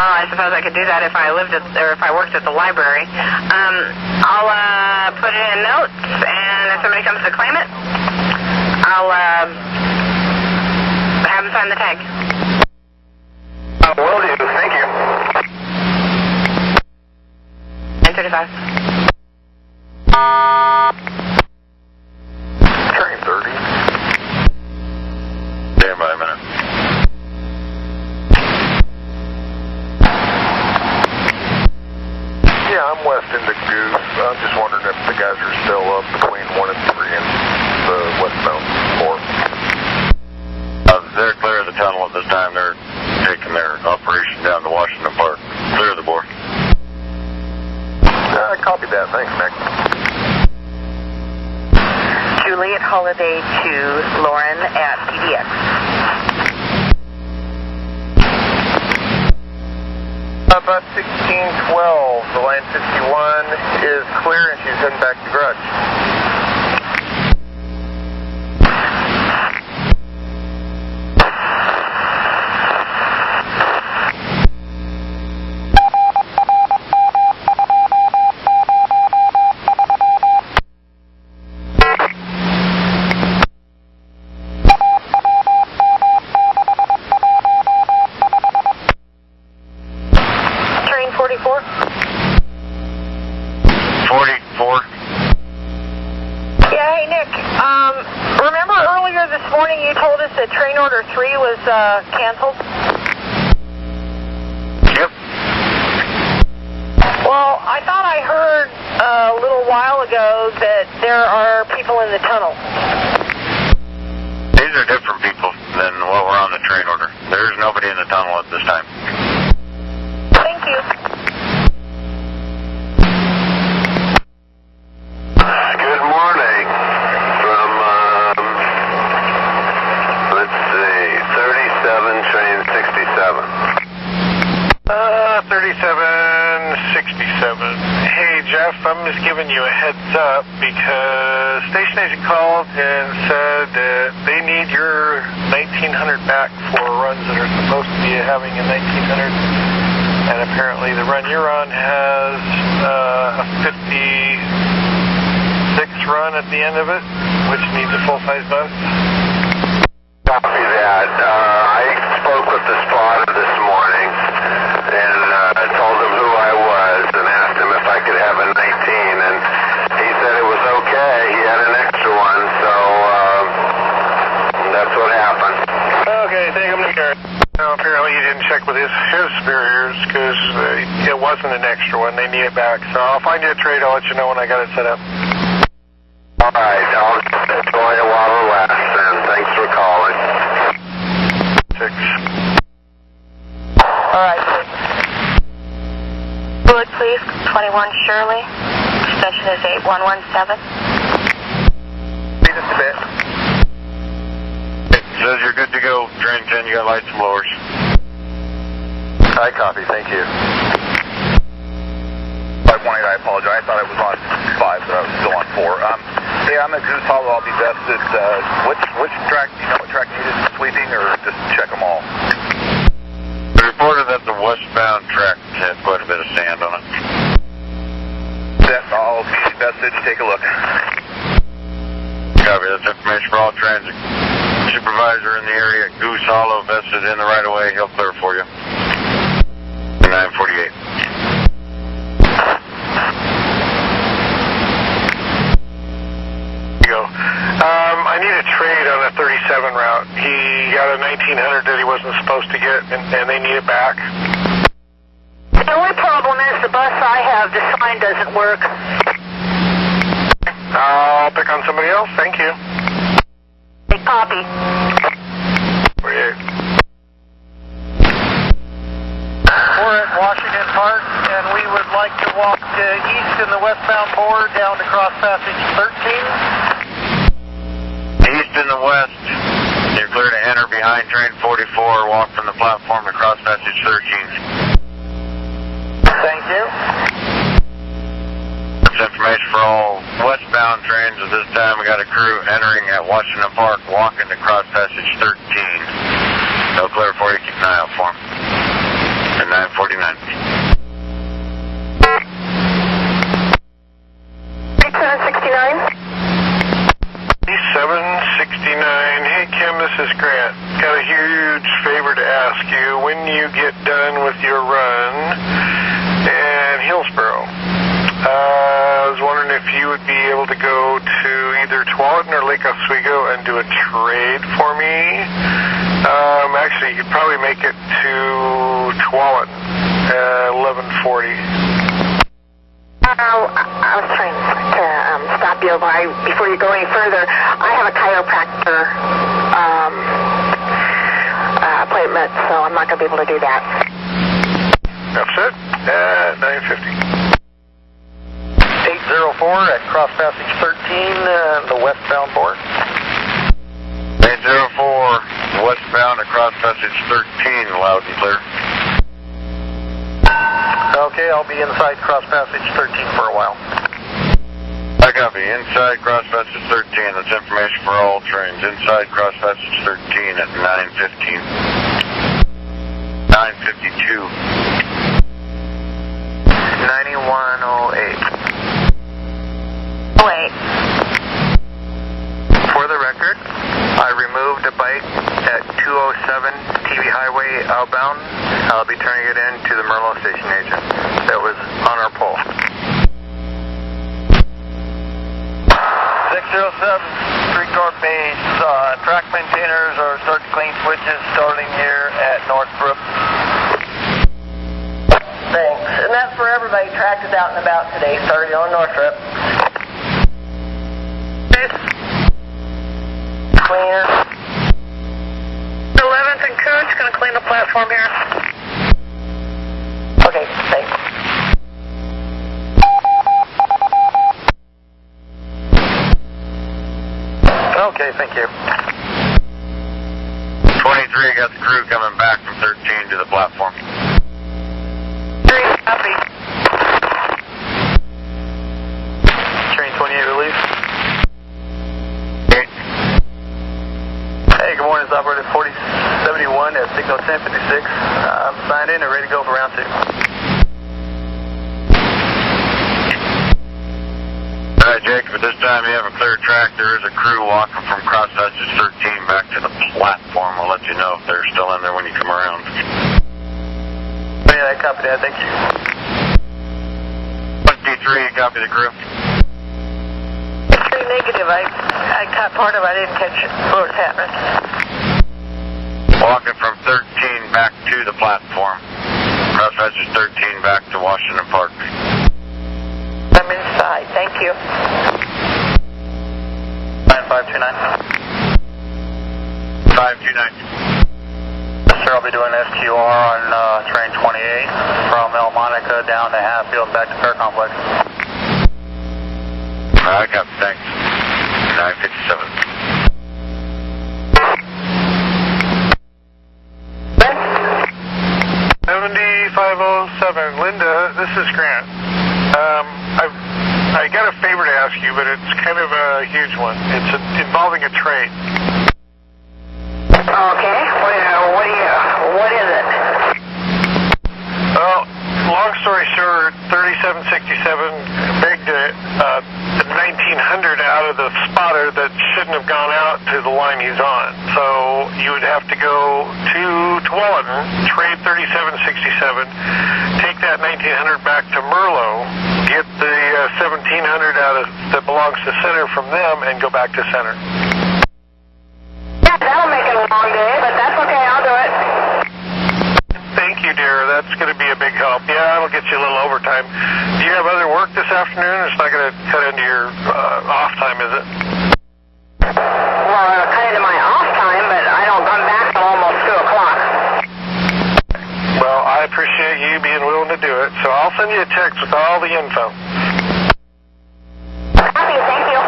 I suppose I could do that if I lived at, or if I worked at the library. I'll put it in notes, and if somebody comes to claim it, I'll have them sign the tag. Will do. Thank you. 935. Train 30. Stand by a minute. Yeah, I'm west into Goose. I'm just wondering if the guys are still up between 1 and 3 and the westbound 4. They're clear of the tunnel at this time. They're taking their operation down to Washington Park. Clear the bore. I copied that. Thanks, Nick. Juliet Holiday to Lauren at PDX. Bus 1612, the line 51 is clear and she's heading back to Grudge. Train order 3 was canceled? Yep. Well, I thought I heard a little while ago that there are people in the tunnel. These are different people than what were on the train order. There's nobody in the tunnel at this time. Thank you. Good morning from, let's see, 37, train 67. 3767. Hey, Jeff, I'm just giving you a heads up because station agent called and said that they need your 1900 back for runs that are supposed to be having a 1900. And apparently the run you're on has a 56 run at the end of it, which needs a full-size bus. copy that. I spoke with the spotter this morning and told him who I was and asked him if I could have a 19, and he said it was okay. He had an extra one, so that's what happened. Okay, take him to Gary. No, apparently he didn't check with his superiors because it wasn't an extra one. They need it back. So I'll find you a trade. I'll let you know when I got it set up. All right, I'll enjoy it while it lasts, and thanks for calling. 6. All right, Wood, please. 21 Shirley. Extension is 8117. Be just a bit. It says you're good to go. Train 10, you got lights and blowers. I copy, thank you. 518, I apologize. I thought I was on 5, but I was still on 4. Hey, I'm at Goose Hollow. I'll be best at, which track, do you know what track needed sweeping, or just check them all? They reported that the westbound track had quite a bit of sand on it. I'll be best to take a look. Copy, that's information for all transit. Supervisor in the area at Goose Hollow, vested in the right-of-way, he'll clear for you. 948. I need a trade on a 37 route. He got a 1900 that he wasn't supposed to get, and they need it back. The only problem is the bus I have, the sign doesn't work. I'll pick on somebody else. Thank you. Hey, copy. 48. We're at Washington Park, and we would like to walk east in the westbound board down to Cross Passage 13. East and the west, you're clear to enter behind train 44, walk from the platform to Cross Passage 13. Thank you. That's information for all westbound trains. At this time, we got a crew entering at Washington Park, walking to Cross Passage 13. They'll clear for you. Keep an eye out for them. At 949. 769. 769. Hey, Kim, this is Grant. Got a huge favor to ask you. When you get done with your run in Hillsboro, I was wondering if you would be able to go to either Tualatin or Lake Oswego and do a trade for me. Actually, you could probably make it to Tualatin at 1140. I was trying to stop you before you go any further. I have a chiropractor appointment, so I'm not going to be able to do that. That's it. At 950. 804 at Cross Passage 13, the westbound board. 804, westbound across Passage 13, loud and clear. Okay, I'll be inside Cross Passage 13 for a while. I copy. Inside Cross Passage 13. That's information for all trains. Inside Cross Passage 13 at 9:15. 9:52. 9108. Wait. For the record, I removed a bike at 207 TV Highway outbound. I'll be turning it in to the Merlo station agent that was on our pole. 607, streetcar base. Track maintainers are starting to clean switches starting here at Northbrook. Thanks. And that's for everybody. Track is out and about today, starting on Northrop. Cleaner. 11th and Coons going to clean the platform here. Okay, thanks. Okay, thank you. 23, got the crew coming back from 13 to the platform. 3, copy. Train 28 release. 8. Hey, good morning. It's operator 4071 at signal 1056. I'm signed in and ready to go for round 2. All right, Jacob, at this time you have a clear track. There is a crew walking from Cross Passage 13 back to the platform. I'll let you know if they're still in there when you come around. Yeah, I copy that. Thank you. 1D3, copy the crew. D3 negative. I caught part of it. I didn't catch what was happening. Walking from 13 back to the platform. Cross passage 13 back to Washington Park. I'm inside. Thank you. 9529. 529. Yes, sir. I'll be doing SQR on train 28 from El Monica down to Hatfield back to Fair Complex. I got thanks. 957. 7507. Linda, this is Grant. I got a favor to ask you, but it's kind of a huge one. It's involving a trade. Okay. What is it? Well, long story short, 3767 begged the 1900 out of the spotter that shouldn't have gone out to the line he's on. So you would have to go to Tualatin, trade 3767, take that 1900 back to Merlo, get the 1700 out of that belongs to center from them, and go back to center. Yeah, that'll make it a long day, but that's okay. I'll do it. Thank you, dear. That's going to be a big help. Yeah, it'll get you a little overtime. Do you have other work this afternoon? It's not going to cut into your off time, is it? Well, it'll cut into my off time, but I don't come back till almost 2 o'clock. Well, I appreciate you being willing to do it, so I'll send you a text with all the info. Copy, thank you.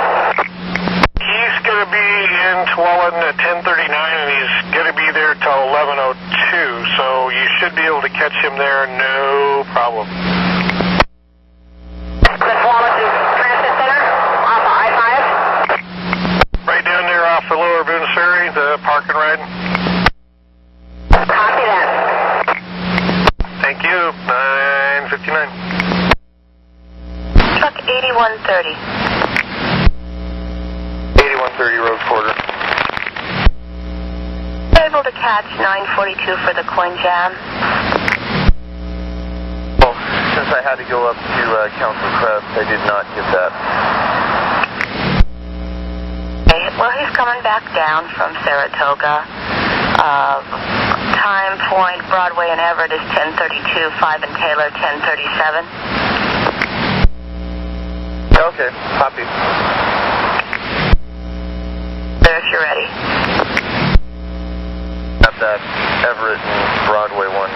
He's going to be in Tualatin at 10:39, and he's going to be there till 11:02, so you should be able to catch him there, no problem. The Tualatin Transit Center off of I-5? Right down there off the lower Boone Surrey, the park and ride. Copy that. Thank you. 959. Truck 8130. 8130 Rose Quarter. Able to catch 942 for the coin jam. Well, since I had to go up to Council Crest, I did not get that. Okay, well, he's coming back down from Saratoga. Time point, Broadway and Everett is 10:32, 5 and Taylor 10:37. Okay, copy. There if you're ready. Got that Everett and Broadway one.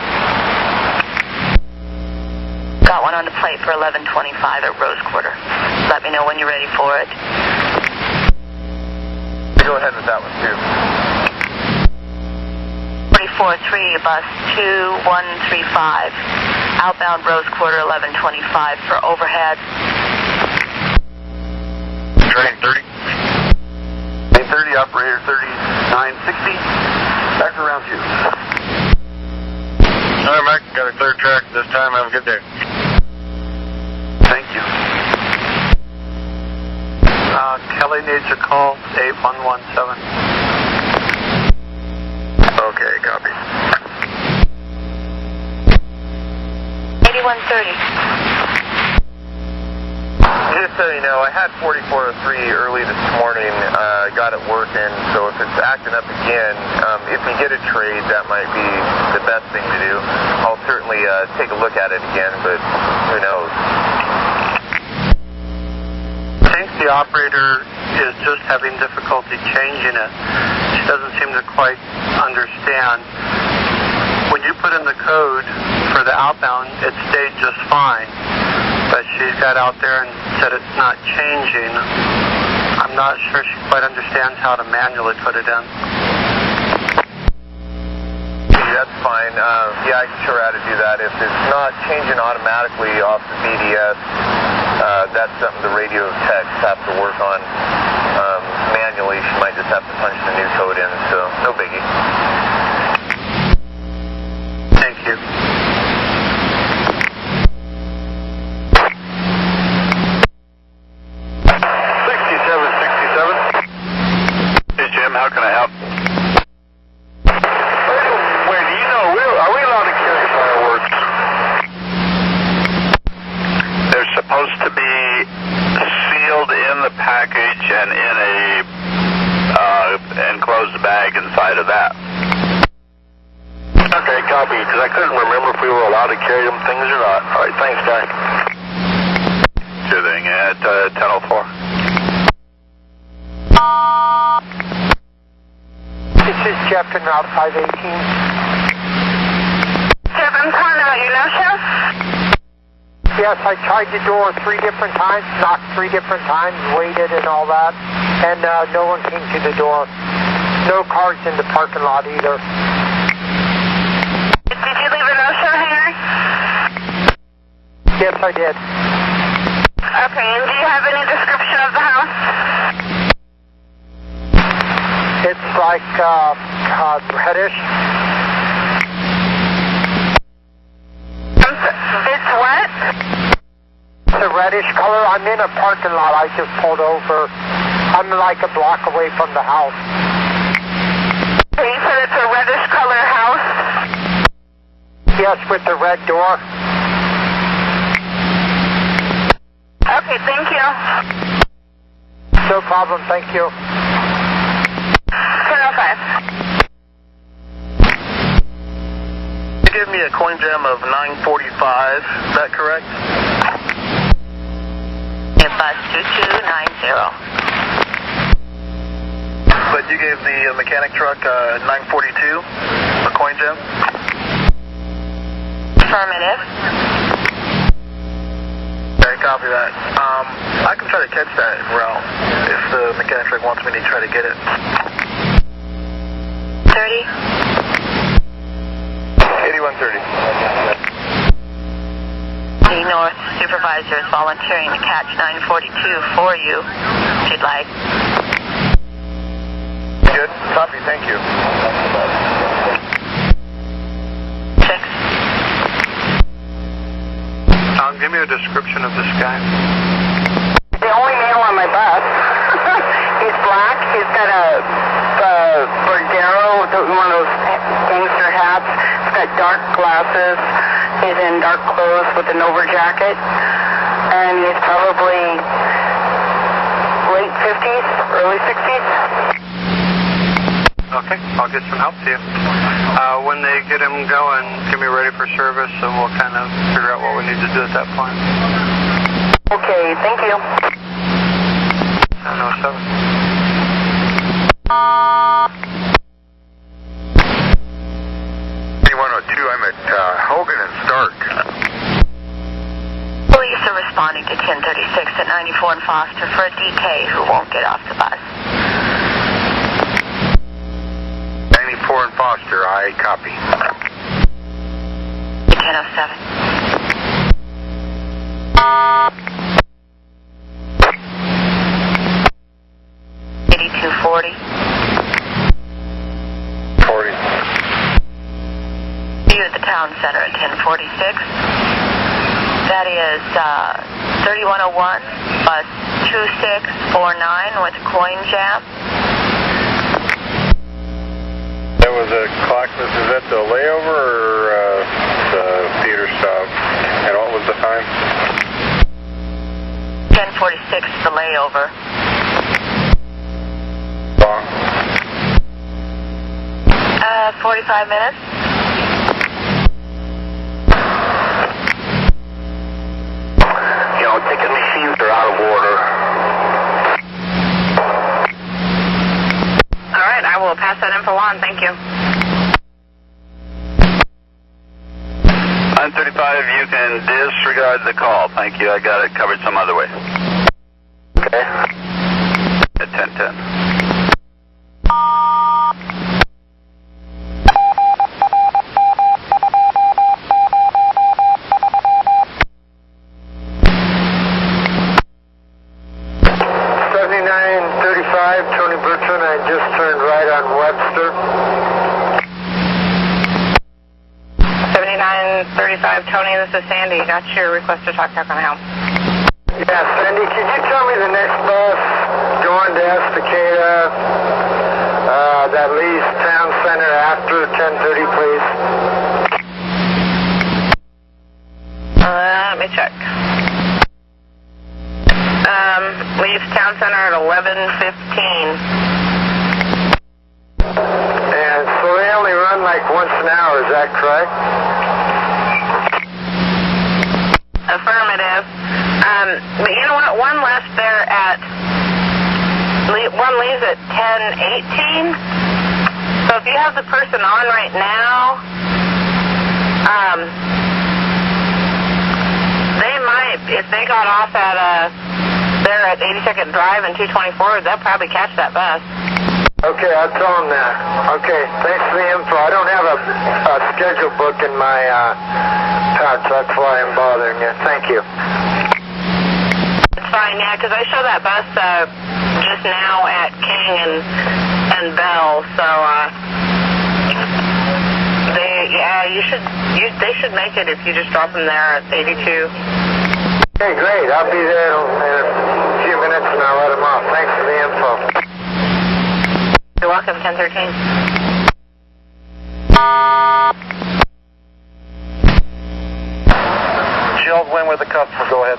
Got one on the plate for 11:25 at Rose Quarter. Let me know when you're ready for it. Go ahead with that one too. 44-3, bus 2135. Outbound Rose Quarter 11:25 for overhead. Train 30. Train 30, operator 3960. Back around you. All right, Mike, got a clear track this time. Have a good day. Thank you. Kelly needs a call, 8117. Okay, copy. 8130. Just so you know, I had 4403 early this morning, got it working, so if it's acting up again, if you get a trade, that might be the best thing to do. I'll certainly take a look at it again, but who knows. I think the operator is just having difficulty changing it. She doesn't seem to quite understand. When you put in the code for the outbound, it stayed just fine. But she's got out there and said it's not changing. I'm not sure she quite understands how to manually put it in. That's fine. Yeah, I can show her how to do that. If it's not changing automatically off the BDS, that's something the radio techs have to work on manually. She might just have to punch the new code in, so no biggie. Thank you. How can I help? allowed to carry them things or not. All right, thanks, guy. Sure thing, at 10:04. This is Jeff in Route 518. Jeff, I'm calling about your no-show. Yes, I tried the door 3 different times, knocked 3 different times, waited and all that, and no one came to the door. No cars in the parking lot either. Did you leave a no-show, Henry? Yes, I did. Okay, and do you have any description of the house? It's like reddish. It's what? It's a reddish color. I'm in a parking lot. I just pulled over. I'm like a block away from the house. So you said it's a reddish color house? Yes, with the red door. Okay, thank you. No problem, thank you. 10:05. You gave me a coin jam of 945, is that correct? Bus 2290. But you gave the mechanic truck 942, a coin jam? Affirmative. Okay, copy that. I can try to catch that route if the mechanic truck wants me to try to get it. 30. 8130. The North supervisor is volunteering to catch 942 for you, if you'd like. Good. Copy. Thank you. 6. Give me a description of this guy. The only male on my bus. He's black. He's got a Bordero, one of those gangster hats. He's got dark glasses. He's in dark clothes with an over jacket. And he's probably late 50s, early 60s. Okay, I'll get some help to you. When they get him going, get me ready for service, and we'll kind of figure out what we need to do at that point. Okay, thank you. 10:07. 2102, I'm at Hogan and Stark. Police are responding to 1036 at 94 and Foster for a DK who won't get off the bus. 94 and Foster, I copy. 1007. $82.40. 40. You at the town center at 1046. That is 3101, bus 2649 with a coin jam. That was a Clackamas. Is that the layover or the theater stop? And what was the time? 1046 is the layover. Long? 45 minutes. You know, ticket machines are out of order. All right, I will pass that info on. Thank you. 935, you can disregard the call. Thank you. I got it covered some other way. Okay. At 1010. Tony Bertrand, I just turned right on Webster. 7935 Tony, this is Sandy. Got your request to talk. How can I help? Yeah, Sandy, could you tell me the next bus going to Estacada that leaves town center after 10:30, please? Let me check. Leaves town center at 11:15. And so they only run like once an hour, is that correct? But you know what? One left there one leaves at 10:18. So if you have the person on right now, they might, if they got off at there at 82nd Drive and 224, they'll probably catch that bus. Okay, I'll tell them that. Okay, thanks for the info. I don't have a schedule book in my pouch, that's why I'm bothering you. Thank you. It's fine, yeah, because I show that bus just now at King and Bell, so they should make it if you just drop them there at 82. Okay, great. I'll be there in a few minutes and I'll let them off. Thanks for the info. You're welcome, 1013. Jill's win with the customer. Go ahead.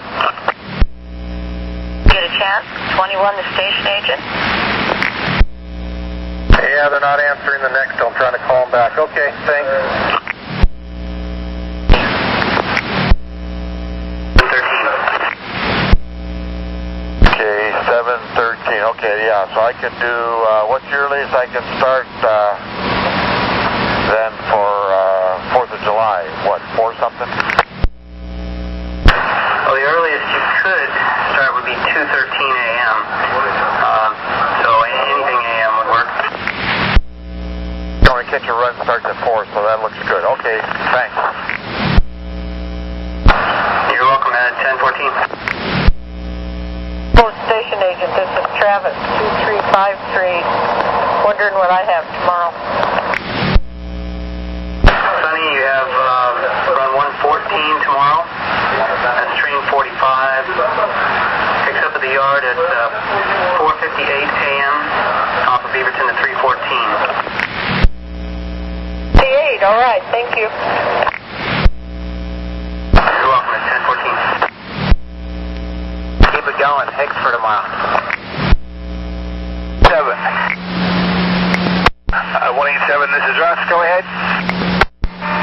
Get a chance? 21, the station agent. Yeah, they're not answering the next. I'm trying to call them back. Okay, thanks. Okay, 713. Okay, yeah, so I can do, what's your earliest I can start then for 4th of July? What, 4 something? Well, the earliest you could start would be 2:13 a.m. So anything a.m. would work. Only catch a run starts at 4, so that looks good. Okay, thanks. You're welcome, Ed. 1014. Station agent, this is Travis, 2353, wondering what I have tomorrow. Sonny, you have run 114 tomorrow. That's train 45. Picks up at the yard at 4:58 a.m. off of Beaverton at 314. 8, all right, thank you. You're welcome at 1014. Keep it going. Thanks for tomorrow. 7. 187, this is Russ. Go ahead.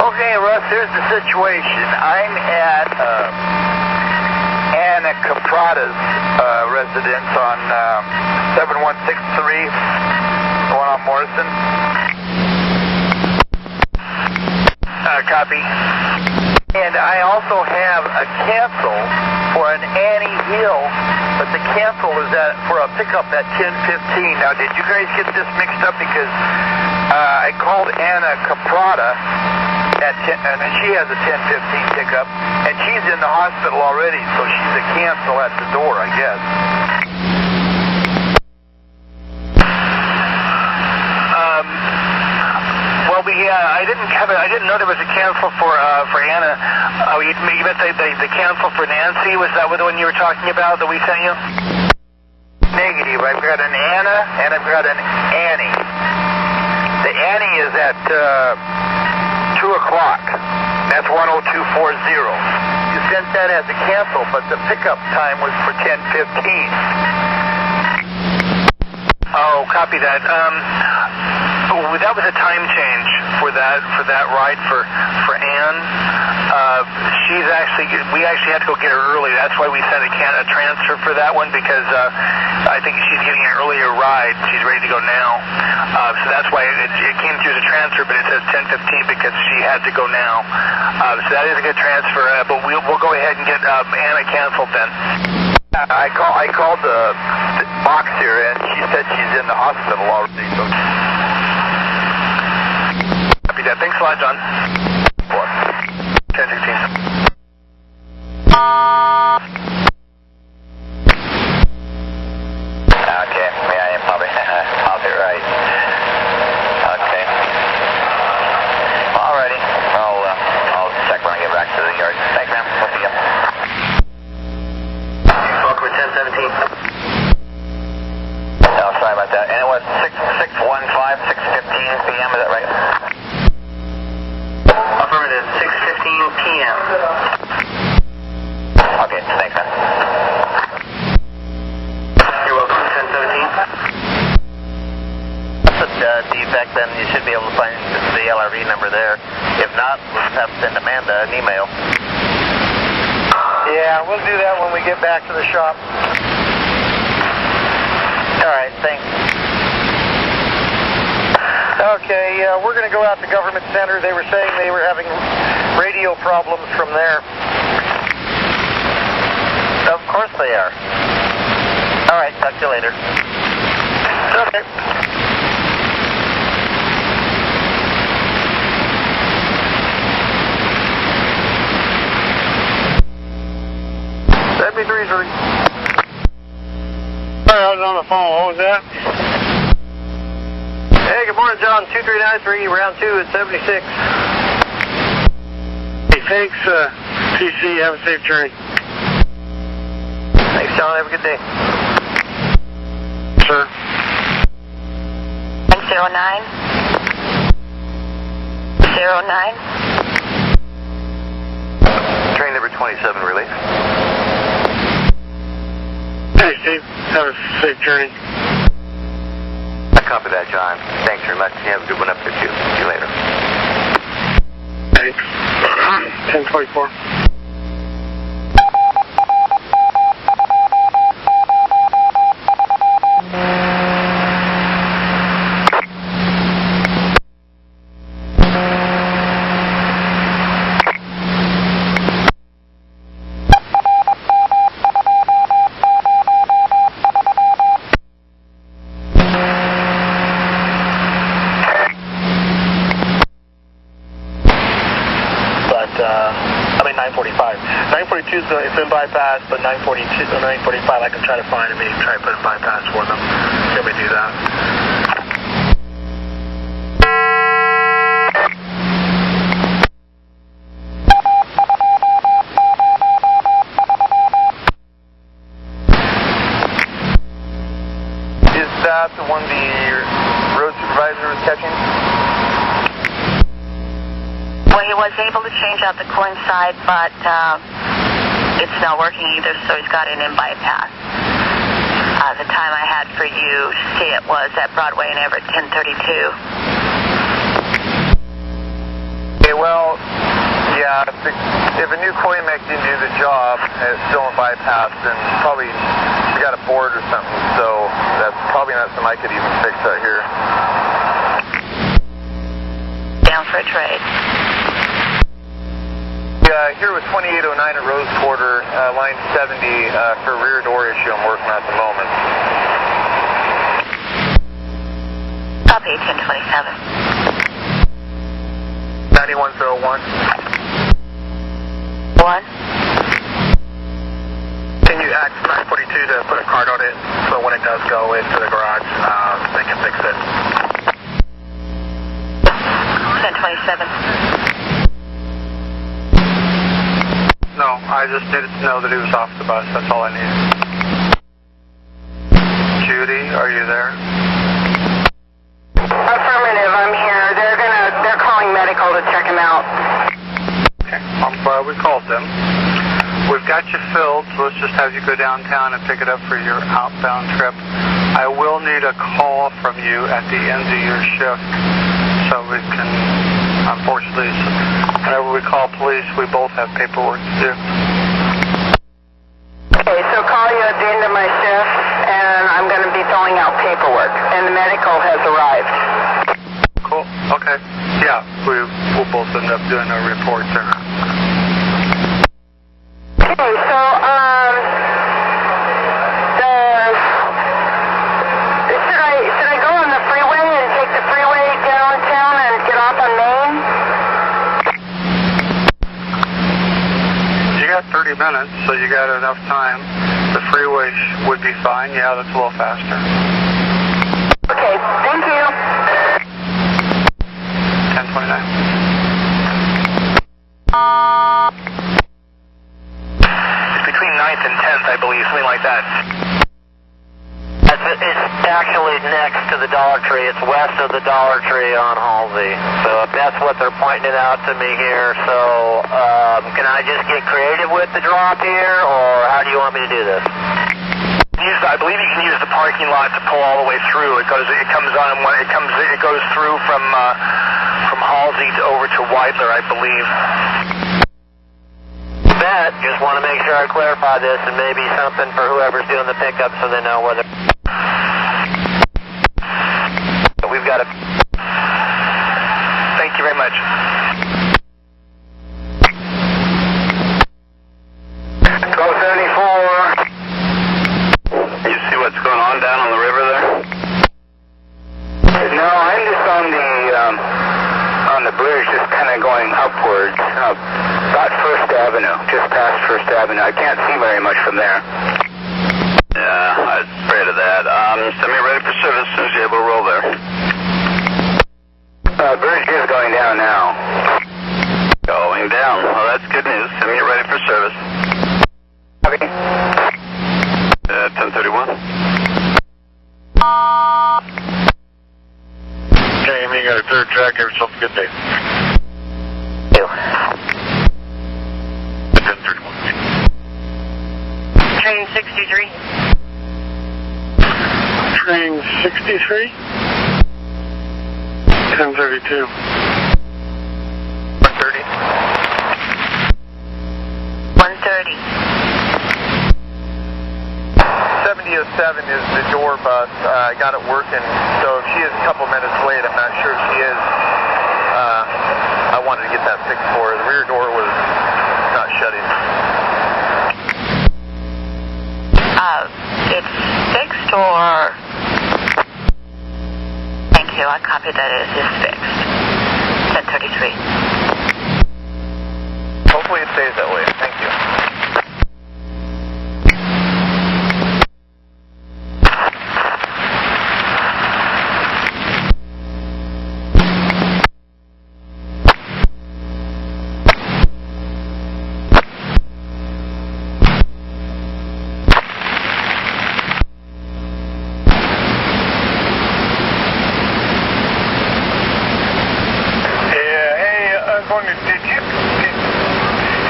Okay, Russ, here's the situation. I'm at Anna Caprada's residence on 7163, the one on Morrison. Copy. And I also have a cancel for an Annie Hill, but the cancel is for a pickup at 10:15. Now, did you guys get this mixed up? Because I called Anna Caprada at 10, and she has a 10:15 pickup, and she's in the hospital already, so she's a cancel at the door, I guess. I didn't know there was a cancel for Anna. You meant the cancel for Nancy? Was that the one you were talking about that we sent you? Negative. I've got an Anna and I've got an Annie. The Annie is at 2 o'clock. That's 10240. You sent that as a cancel, but the pickup time was for 10:15. Oh, copy that. That was a time change for that ride for Ann. We actually had to go get her early. That's why we sent a transfer for that one, because I think she's getting an earlier ride. She's ready to go now. So that's why it came through as a transfer, but it says 10:15 because she had to go now. So that is a good transfer, but we'll go ahead and get Anna canceled then. I called the box here, and she said she's in the hospital already. So. Copy that. Thanks a lot, John. 1016. Okay, yeah, I probably right. Okay. Alrighty. I'll check when I get back to the yard. Thanks, man. We'll see you. Welcome to 1017. Oh, sorry about that. And it was 6:15 p.m., is that right? Affirmative, 6:15 p.m. Okay, thanks, man. You're welcome, 1017. That's a defect, then you should be able to find the LRV number there. If not, we'll have to send Amanda an email. Yeah, we'll do that when we get back to the shop. All right, thanks. Okay, we're going to go out to Government Center. They were saying they were having radio problems from there. Of course they are. All right, talk to you later. Okay. 73's ready. Sorry, I was on the phone. What was that? Hey, good morning, John. 2393, round 2 at 76. Hey, thanks, TC. Have a safe journey. Thanks, John. Have a good day. Sir. 09. 09. Train number 27, release. Hey, Steve. Have a safe journey. I copy that, John. Thanks very much. You have a good one up there, too. See you later. Thanks. 1024. I mean 945. 942 is it's in bypass, but 942 or 945 I can try to find him and try to put in bypass for them. Can we do that? Is that the one the road supervisor was catching? Well, he was able to change out the coincide, but it's not working either, so he's got it in bypass. The time I had for you to see it was at Broadway and Everett, 1032. Okay, well, yeah, if a new coin mech didn't do the job and it's still in bypass, then probably we got a board or something, so that's probably not something I could even fix out here. Down for a trade. Here with 2809 at Rose Quarter, line 70, for a rear door issue I'm working on at the moment. Copy, 1027. 9101. 1. Can you ask 942 to put a card on it so when it does go into the garage, they can fix it? 1027. No, I just needed to know that he was off the bus. That's all I needed. Judy, are you there? Affirmative, I'm here. They're calling medical to check him out. Okay, I'm glad we called them. We've got you filled, so let's just have you go downtown and pick it up for your outbound trip. I will need a call from you at the end of your shift, so we can, unfortunately, whenever we call police, we both have paperwork to do. Okay, so call you at the end of my shift, and I'm going to be filling out paperwork, and the medical has arrived. Cool, okay. Yeah, we'll both end up doing a report there. Okay, so, should I go on the freeway and take the freeway downtown and get off on Main? You got 30 minutes, so you got enough time. The freeway would be fine. Yeah, that's a little faster. Okay, thank you. 1029. It's between 9th and 10th, I believe, something like that. It's actually next to the Dollar Tree. It's west of the Dollar Tree on Halsey. So if that's what they're pointing it out to me here, so can I just get creative with the drop here, or how do you want me to do this? I believe you can use the parking lot to pull all the way through. It goes through from Halsey over to Weidler, I believe. bet. Just want to make sure I clarify this, and maybe something for whoever's doing the pickup so they know whether... We've got a... Thank you very much. You see what's going on down on the river there? No, I'm just on the bridge, just kind of going upwards, about First Avenue, just past First Avenue. I can't see very much from there. Yeah, I was afraid of that. Send me ready for service as soon as you're able to roll there. Bridge is going down now. Going down. Well, that's good news. Send me ready for service. Copy. 1031. Jamie, you got a third track. Have yourself a good day. 1031. Train 63. Train 63? 1032. 130. 130. 7007 is the door bus. I got it working, so if she is a couple minutes late, I'm not sure if she is. I wanted to get that fixed for her. The rear door was not shutting. It's fixed or... Thank you, I copied that it is fixed. 1033. Hopefully it stays that way. Thank you.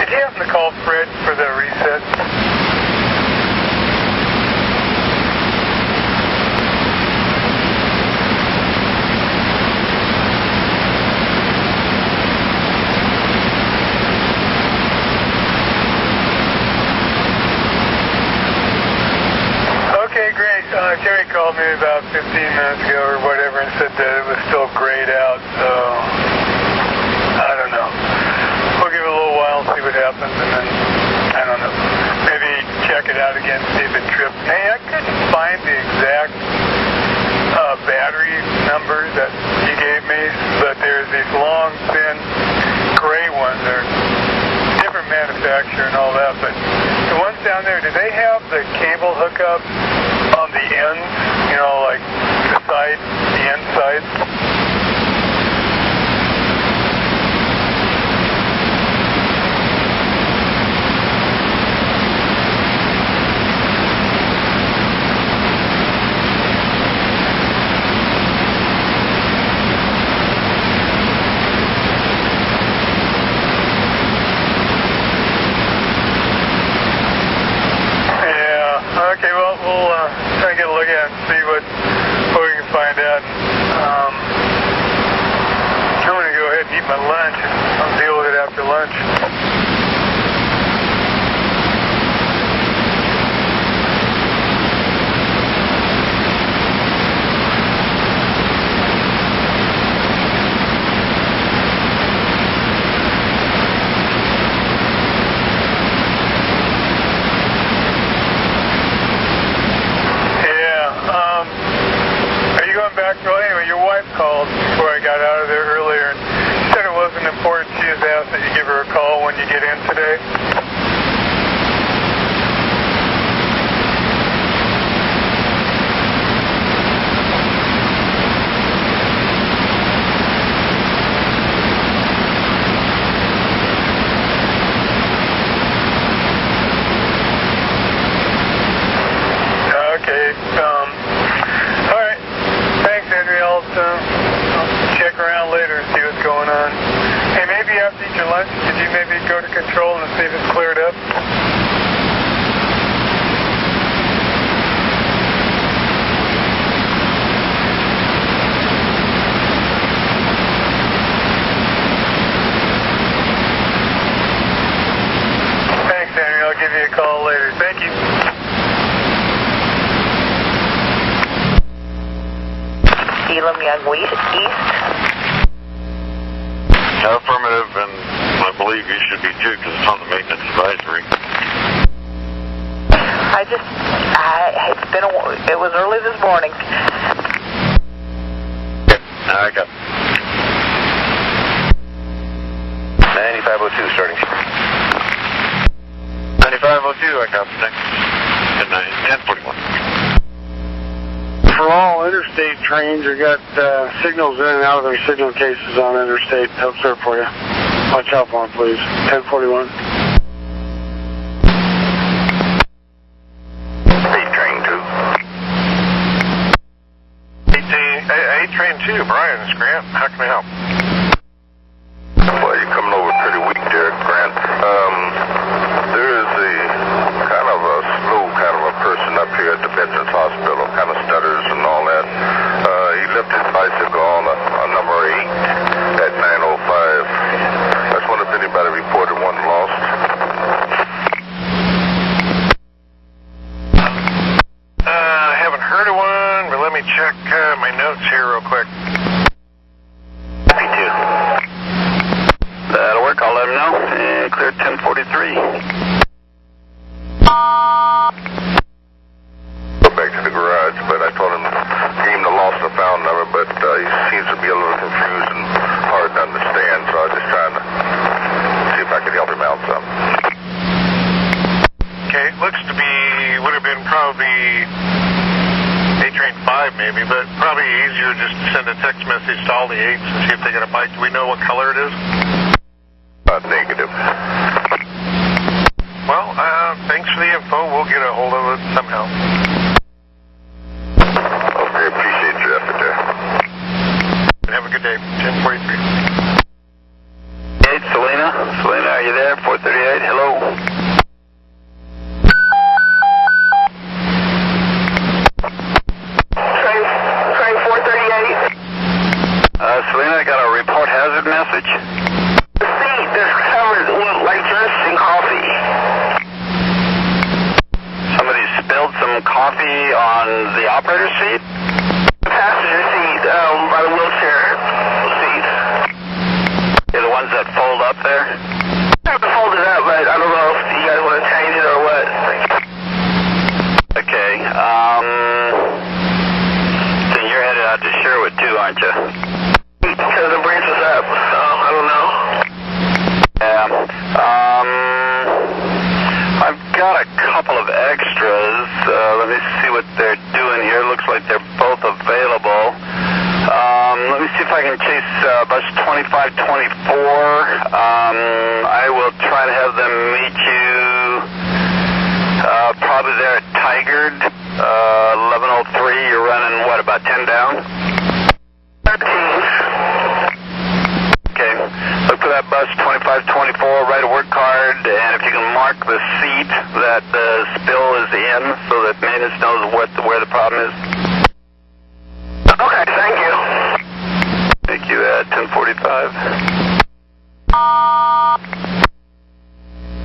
Did you happen to call Fred for the reset? Okay, great. Jerry called me about 15 minutes ago or whatever and said that it was still grayed out, so I don't know. We'll give it a little while and see what happens, and then, I don't know, maybe check it out again, see if it tripped. Hey, I couldn't find the exact battery number that you gave me, but there's these long, thin, gray ones. They're different manufacturer and all that, but the ones down there, do they have the cable hookup on the ends, you know, like the end sides? Okay, well, we'll try and get a look at it and see what we can find out. I'm going to go ahead and eat my lunch. I'll deal with it after lunch. Well, anyway, your wife called before I got out of there earlier and said it wasn't important. She just asked that you give her a call when you get in today. Okay, all right. Thanks, Henry. I'll check around later and see what's going on. Hey, maybe after you eat your lunch, could you maybe go to control and see if it's cleared up? on east? Affirmative, and I believe you should be too, because it's on the maintenance advisory. It was early this morning. I got 9502 starting. 9502, I got next. Good night, 1041. For all interstate trains, you got signals in and out of their signal cases on interstate. Help serve for you. Watch out for them, please. 1041. Train 2, Brian, it's Grant. How can I help? Well, you're coming over pretty weak there, Grant. There is a slow kind of a person up here at the Veterans Hospital, kind of stutters and all that. He left his bicycle on number 8 at 9:05. I just wonder if anybody reported one lost. I haven't heard of one, but let me check my notes here real quick. Me too. That'll work. I'll let him know. And clear 1043. Go back to the garage, but I told him, gave him the lost and found number, but he seems to be a little confused and hard to understand, so I was just trying to see if I could help him out some. Okay, looks to be, would have been probably train 5 maybe, but probably easier just to send a text message to all the 8s and see if they got a bike. Do we know what color it is? Negative. Well, thanks for the info. We'll get a hold of it somehow. Okay, appreciate your effort there. Have a good day. 1043. Hey, Selena, are you there? 438, hello. Selena, I got a report hazard message. The seat that's covered with like drenched in coffee. Somebody spilled some coffee on the operator's seat? The passenger seat, by the wheelchair seats. They're the ones that fold up there? I have to fold it up, but I don't know if you guys want to change it or what. Okay, then you're headed out to Sherwood too, aren't you? Because the bridge was up, so I don't know. Yeah. I've got a couple of extras. Let me see what they're doing here. Looks like they're both available. Let me see if I can chase bus 2524. I will try to have them meet you probably there at Tigard. 1103. You're running, what, about 10 down? 13. Okay, look for that bus 2524, write a work card, and if you can mark the seat that the spill is in so that maintenance knows where the problem is. Okay, thank you. Thank you at 1045.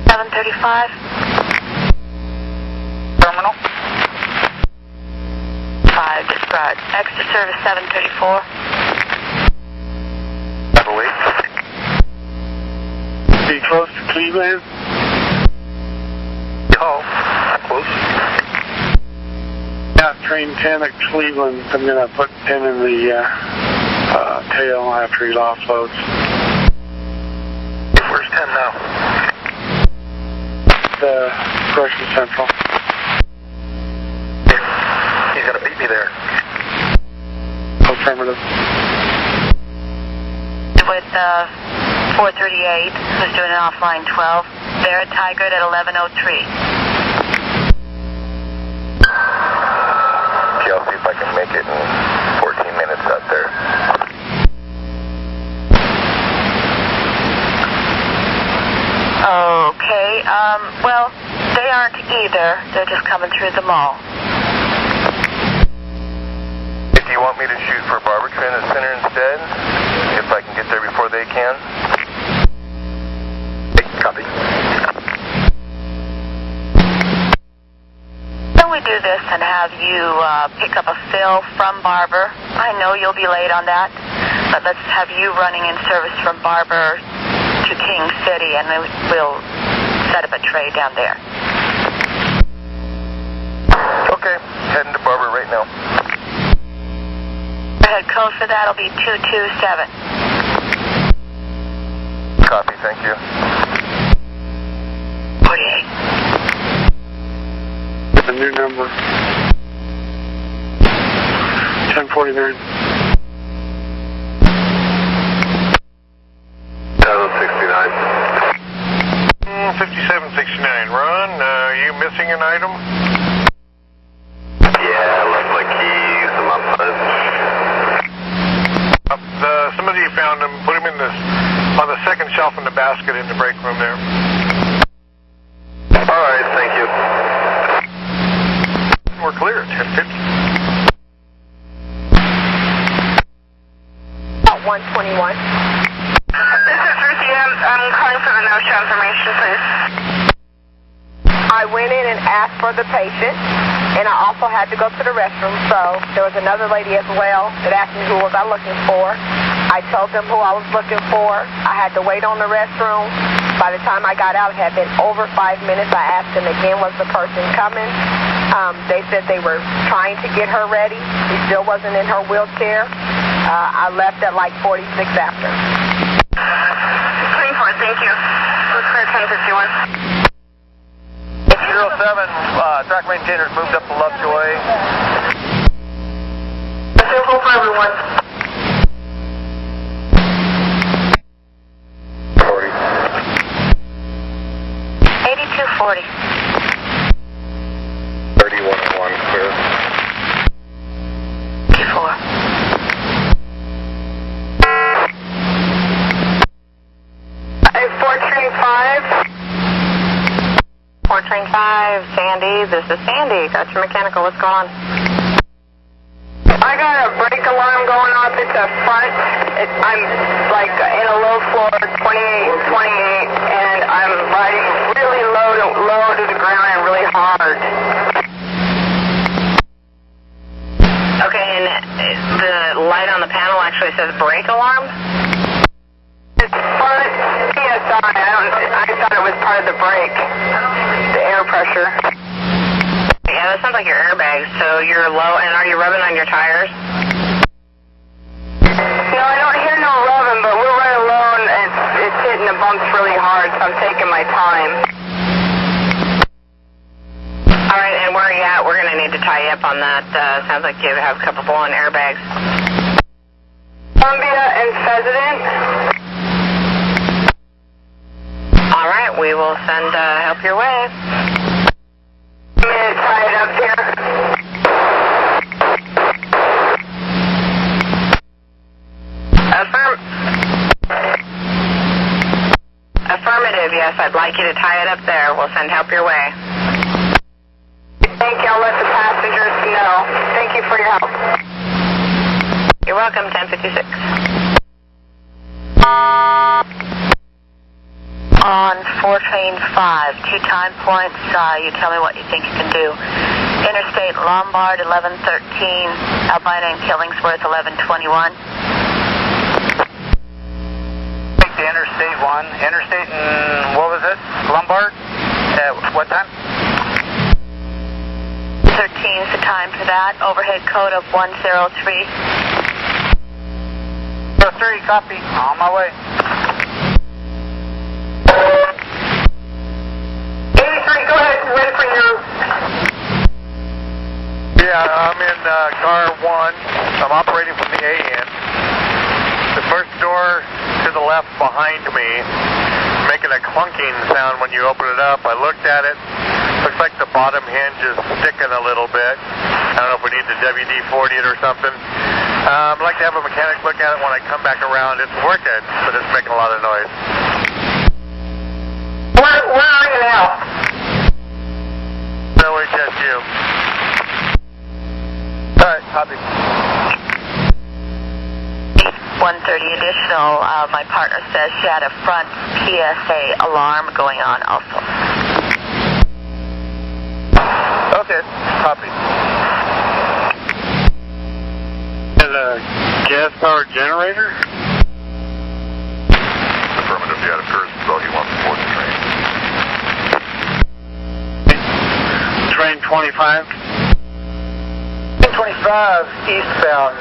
735. Terminal. 5, described. Extra service 734. Be close to Cleveland? Oh, close. Yeah, train 10 at Cleveland. I'm going to put 10 in the tail after he offloads. Where's 10 now? The Gresham Central. He's going to beat me there. Affirmative. With 438, who's doing an offline 12. They're at Tigard at 1103. Okay, I'll see if I can make it in 14 minutes out there. Okay, well, they aren't either. They're just coming through the mall. Do you want me to shoot for Barber Transit Center instead? If I can get there before they can? Copy. Can we do this and have you pick up a fill from Barber? I know you'll be late on that. But let's have you running in service from Barber to King City, and then we'll set up a tray down there. Okay, heading to Barber right now. Head code for that will be 227. Copy, thank you. 48. The new number. 1049. 1069. 5769. Ron, are you missing an item? Yeah, left my keys and my punch. Somebody found them, put them on the second shelf in the basket in the break room there. All right, thank you. We're clear at 1050. 121. This is Ruthie. I'm calling for the no-show information, please. I went in and asked for the patient, and I also had to go to the restroom, so there was another lady as well that asked me who was I looking for. I told them who I was looking for. I had to wait on the restroom. By the time I got out, it had been over 5 minutes. I asked them again, was the person coming? They said they were trying to get her ready. She still wasn't in her wheelchair. I left at like 46 after. 24, thank you. Let's clear 1051. 07, track maintainers moved up to Lovejoy. Simple for everyone. 40. 8240. 3101, clear. 54. 435, Sandy. This is Sandy. Got your mechanical. What's going on? I got a brake alarm going off at the front. I'm like in a low floor, 28, and I'm riding really low to the ground and really hard. Okay, and the light on the panel actually says brake alarm? It's front PSI. I thought it was part of the brake, the air pressure. Yeah, that sounds like your airbags. So you're low, and are you rubbing on your tires? No, I don't hear no rubbing, but we're running low, and it's hitting the bumps really hard, so I'm taking my time. All right, and where are you at? We're going to need to tie you up on that. Sounds like you have a couple blown airbags. Columbia and President. All right, we will send help your way. I'm going to tie it up here. Affirmative, yes, I'd like you to tie it up there. We'll send help your way. Thank you. I'll let the passengers know. Thank you for your help. You're welcome, 1056. On 4 train 5, 2 time points. You tell me what you think you can do. Interstate Lombard 1113, Albina and Killingsworth 1121. Take the Interstate 1. Interstate and what was it? Lombard? At what time? 13 is the time for that. Overhead code of 103. 03, copy. On my way. 83, go ahead. Ready for your... Yeah, I'm in car 1. I'm operating from the A end. The first door to the left behind me, making a clunking sound when you open it up. I looked at it. Looks like the bottom hinge is sticking a little bit. I don't know if we need to WD-40 it or something. I'd like to have a mechanic look at it when I come back around. It's working, but it's making a lot of noise. Where are you now? No, it's just you. All right, copy. 130 additional. My partner says she had a front PSA alarm going on also. Okay, copy. And Gas-powered generator? Affirmative, yeah, it appears as though he wants to board the train. Train 25? Train 25 eastbound,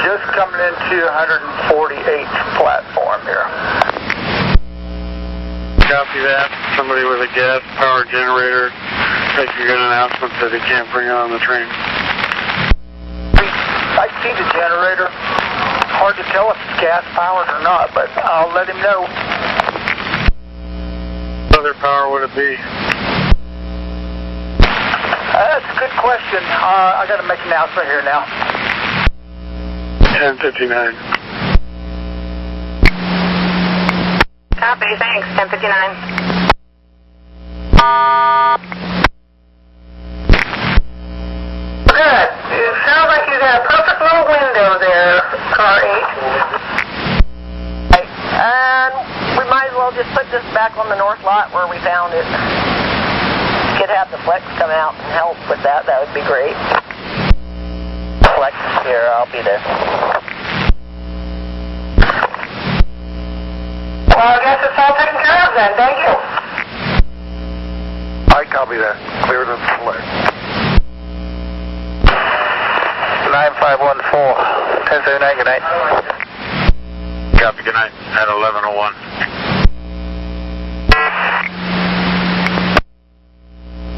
just coming into 148th platform here. Copy that. Somebody with a gas-powered generator making an announcement that he can't bring it on the train. I see the generator. Hard to tell if it's gas-powered or not, but I'll let him know. What other power would it be? That's a good question. I got to make an announcement here now. 10:59. Copy, thanks. 10:59. Good. It sounds like you got a perfect little window there, car 8. And we might as well just put this back on the north lot where we found it. Could have the Flex come out and help with that. That would be great. Flex here, I'll be there. Well, I guess it's all taken care of then. Thank you. I copy that. Clear to Flex. 9514. 1079, good night. Copy, good night. At 11:01.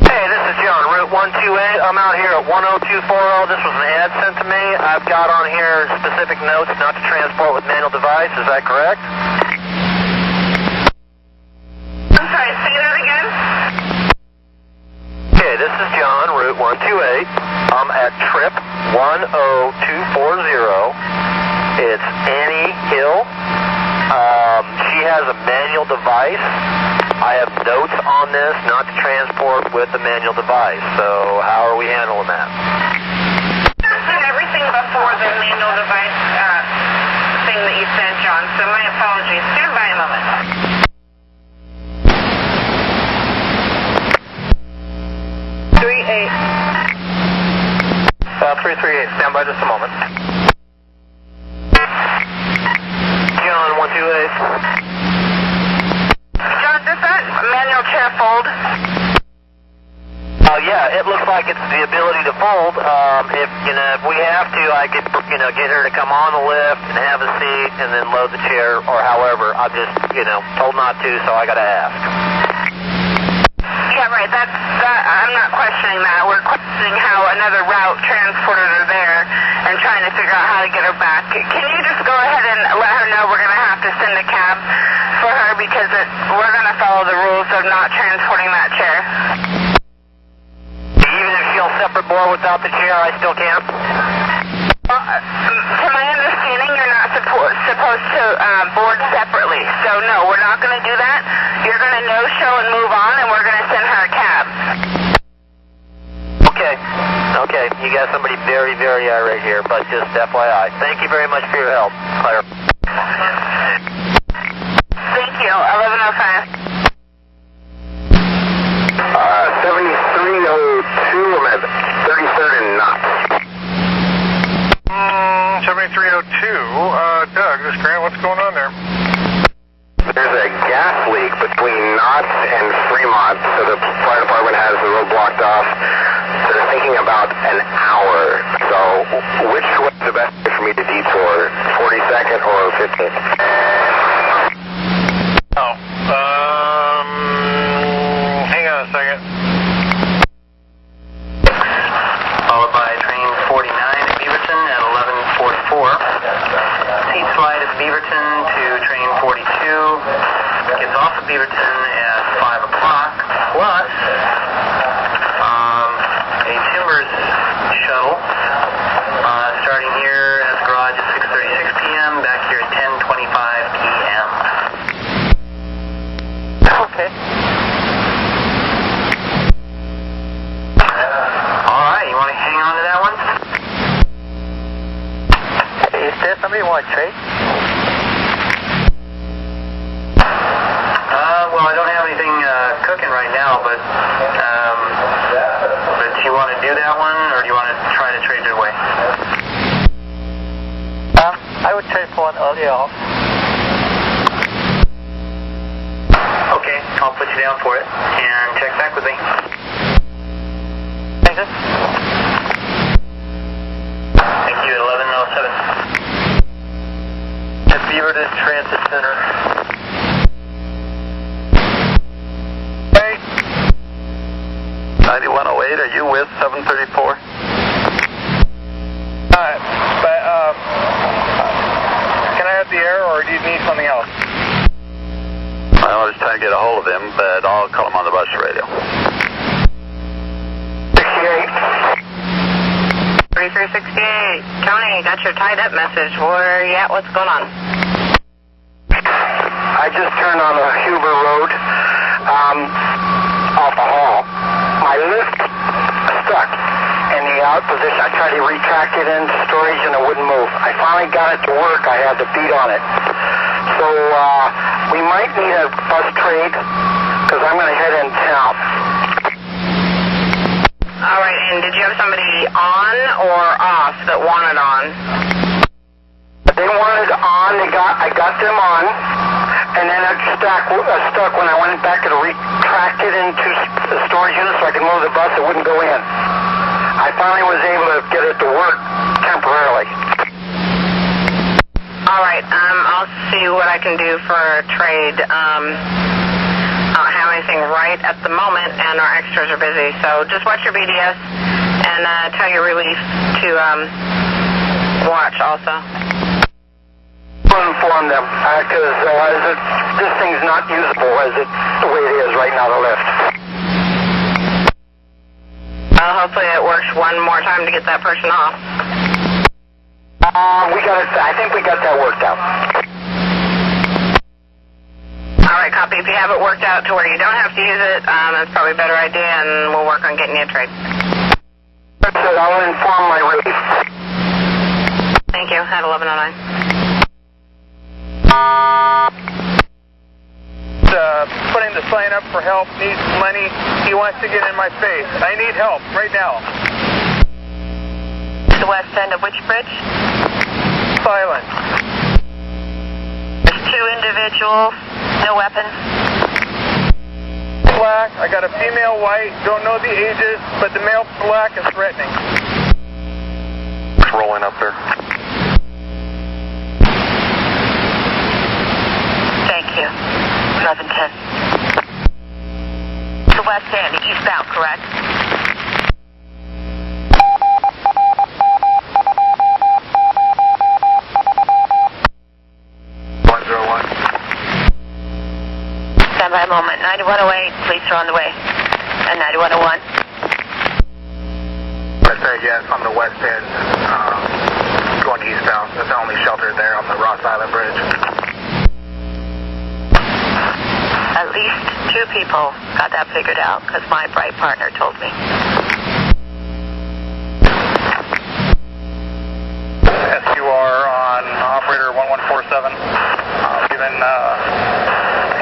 Hey, this is John, Route 128. I'm out here at 10240. This was an ad sent to me. I've got on here specific notes not to transport with manual device. Is that correct? I'm sorry, say that again? Okay, this is John, Route 128. I'm at trip 10240. It's Annie Hill. She has a manual device. I have notes on this not to transport with the manual device. So how are we handling that? I've done everything before the manual device thing that you sent, John, so my apologies. Stand by a moment. 338, stand by just a moment. John, 128. John, does that manual chair fold? Yeah, it looks like it's the ability to fold. If we have to, I could, get her to come on the lift and have a seat and then load the chair or however. I'm just, told not to, so I got to ask. Yeah, right. I'm not questioning that. We're questioning how another route transported her there and trying to figure out how to get her back. Can you just go ahead and let her know we're going to have to send a cab for her because we're going to follow the rules of not transporting that chair? Even if she'll separate board without the chair, I still can't? Well, to my understanding, you're not supposed to board separately. So, no, we're not going to do that. You're going to no-show and move on, and we're going to send her a cab. Okay. You got somebody very, very irate here, but just FYI. Thank you very much for your help, Claire. Thank you. 11:05. 7302, I'm at 33rd and knots. 7302, Doug, this is Grant, what's going on there? There's a gas leak between Knots and Fremont, so the fire department has the road blocked off. So they're thinking about an hour. So which way is the best way for me to detour? 42nd or 15th? Hang on a second. Followed by train 49 at Beaverton at 11:44. Seat slide at Beaverton to train 42. Gets off at Beaverton at 5 o'clock. Plus, a Timbers shuttle starting here at the garage at 6:36 p.m. Back here at 10:25 p.m. Okay. Alright, you want to hang on to that one? Is there somebody want to trade? Well, I don't have anything cooking right now, but do you want to do that one, or do you want to try to trade it away? I would turn one earlier off. Okay, I'll put you down for it and check back with me. Thank you. Thank you, 1107. At Beaverton Transit Center. Hey. 9108, are you with 734? Can I have the air, or do you need something else? I was trying to get a hold of him, but I'll call him on the bus radio. 3368. Tony, got your tied up message. Where are you at? What's going on? I just turned on a Huber Road off a hall. My lift stuck in the out position. I tried to retract it into storage and it wouldn't move. I finally got it to work. I had to beat on it. So we might need a bus trade because I'm going to head in town. All right, and did you have somebody on or off that wanted on? They wanted on. I got them on, and then it stuck when I went back to retract it into the storage unit so I could move the bus. It wouldn't go in. I finally was able to get it to work temporarily. All right, I'll see what I can do for a trade. I don't have anything right at the moment, and our extras are busy. So just watch your BDS and tell your relief to watch also. I'll inform them because this thing's not usable as the way it is right now, the lift. Hopefully it works one more time to get that person off. I think we got that worked out. All right, copy. If you have it worked out to where you don't have to use it, that's probably a better idea, and we'll work on getting you a trade. That's it. I'll inform my relief. Thank you. At 1109. Putting the sign up for help, needs money. He wants to get in my face. I need help right now. The west end of which bridge? Silent. There's two individuals, no weapons. Black. I got a female white. Don't know the ages, but the male black is threatening. It's rolling up there. Thank you. 1110. The west end, eastbound, correct? Stand by a moment. 9108, police are on the way. And 9101. Let's say yes, on the west end, going eastbound. That's the only shelter there on the Ross Island Bridge. At least two people got that figured out, because my bright partner told me. SQR on operator 1147, leaving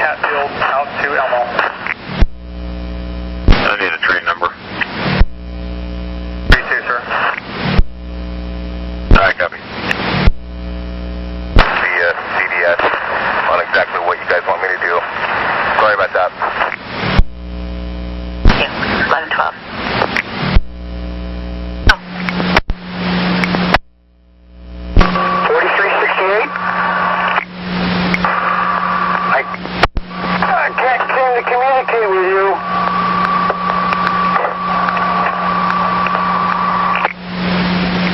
Hatfield out to Elmo. I need a train number. 32, sir. All right, copy. The CDS on exactly what you guys want me to do. Sorry about that. Yeah, 1112. Oh. 4368? I can't seem to communicate with you.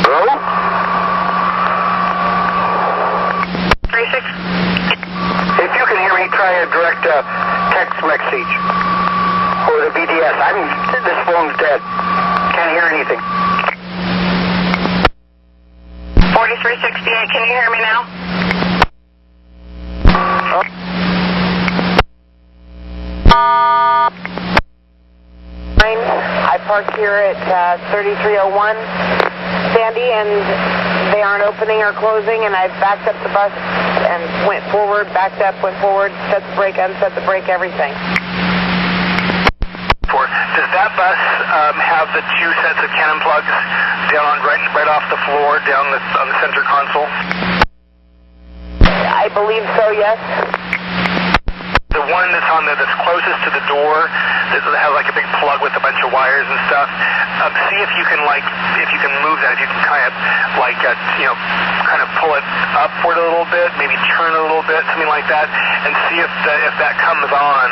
Hello? 36. If you can hear me, try a direct text message or the BDS. This phone's dead. Can't hear anything. 4368, can you hear me now? I parked here at 3301, Sandy, and they aren't opening or closing, and I backed up the bus and went forward, backed up, went forward, set the brake, unset the brake, everything. Does that bus have the two sets of cannon plugs down on right off the floor, down on the center console? believe so, yes. The one that's on that's closest to the door, that has like a big plug with a bunch of wires and stuff. See if you can move that, if you can kind of kind of pull it upward a little bit, maybe turn a little bit, something like that, and see if that comes on.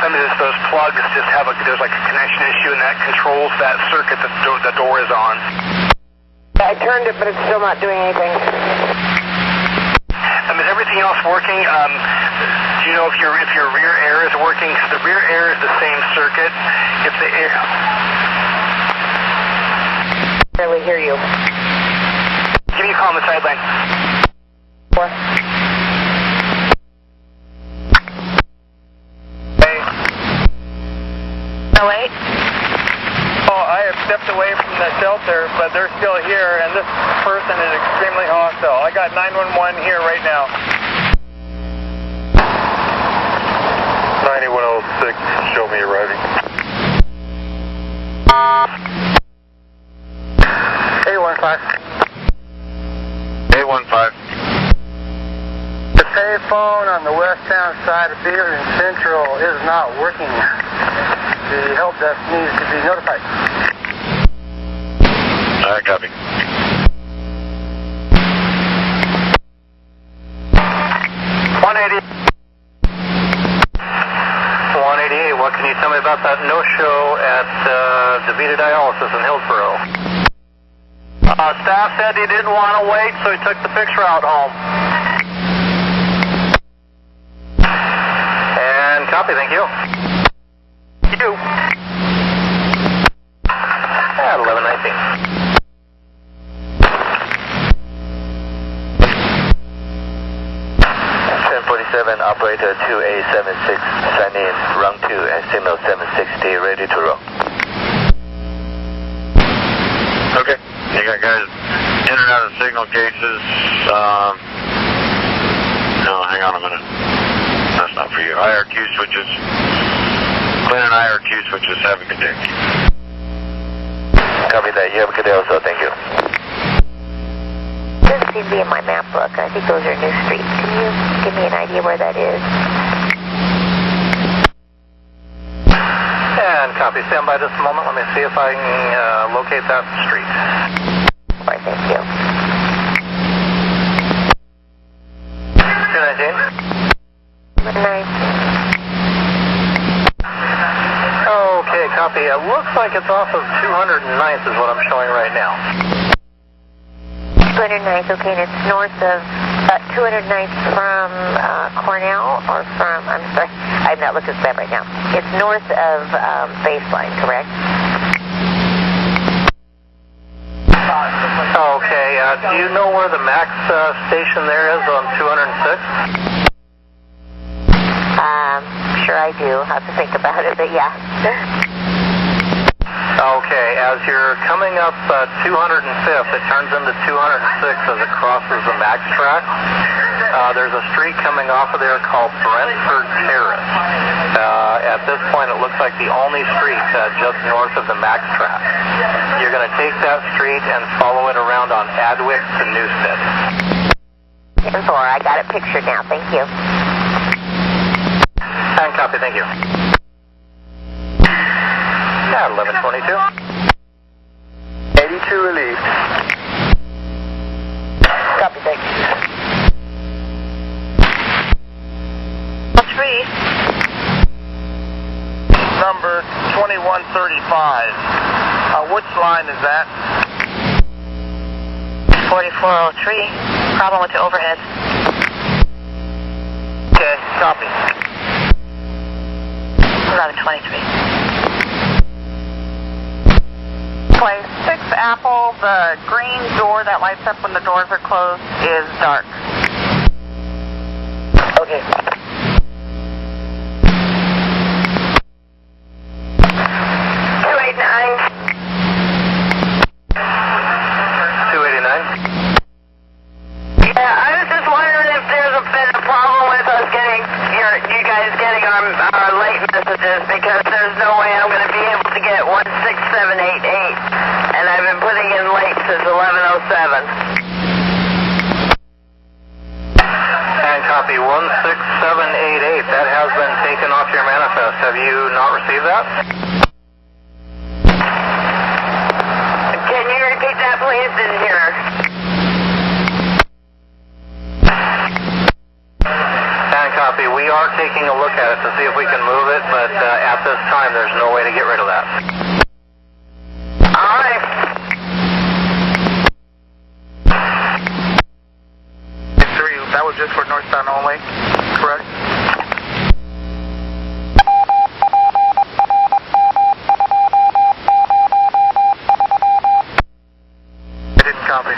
Some of those plugs just have there's like a connection issue, and that controls that circuit that the door is on. I turned it, but it's still not doing anything. Is everything else working? Do you know if your rear air is working? Because the rear air is the same circuit. If the air... I barely hear you. Give me a call on the sideline. 4. Hey. 08? Oh, I have stepped away from the shelter, but they're still here, and this person is extremely hostile. I got 911 here right now. 9106, show me arriving. 815. 815. The payphone on the west-town side of Beaver and Central is not working. The help desk needs to be notified. Alright, copy. 188. 188, what can you tell me about that no-show at DeVita Dialysis in Hillsboro? Staff said he didn't want to wait, so he took the fixed route home. And copy, thank you. You. At 1119. 1047, operator 2876, sign in, run 2 and signal 760, ready to roll. Okay. You got guys in and out of signal cases. No, hang on a minute. That's not for you. IRQ switches. Cleaning IRQ switches. Have a good day. Copy that. You have a good day also. Thank you. Doesn't seem to be in my map book. I think those are new streets. Can you give me an idea where that is? And copy. Stand by just a moment. Let me see if I can locate that street. All right, thank you. 219. 19. Okay, copy. It looks like it's off of 209th is what I'm showing right now. 209th, okay, and it's north of 209th from Cornell, or from, I'm sorry, I'm not looking at that right now. It's north of Baseline, correct? Okay, do you know where the max station there is on 206? Sure I do. I'll have to think about it, but yeah. Okay, as you're coming up 205th, it turns into 206 as it crosses the max track. There's a street coming off of there called Brentford Terrace. At this point, it looks like the only street just north of the max track. You're going to take that street and follow it around on Adwick to Newstead. 10-4, I got it pictured now. Thank you. And copy, thank you. At 1122. 82 relief. Copy, thank you. 3. Number 2135. Which line is that? 4403. Problem with the overhead. Okay, copy. 1123. Place 6 Apple, the green door that lights up when the doors are closed is dark. Okay. 289. Yeah, I was just wondering if there's been a problem with us getting you guys getting our late messages, because there's no way I'm going to be able to get 16788, and I've been putting in late since 1107. And Copy 16788. That has been taken off your manifest. Have you not received that? Can you repeat that, please? Didn't hear. And copy. We are taking a look at it to see if we can move it, but at this time, there's no way to get rid of that. All right. That was just for northbound only, correct? I didn't copy.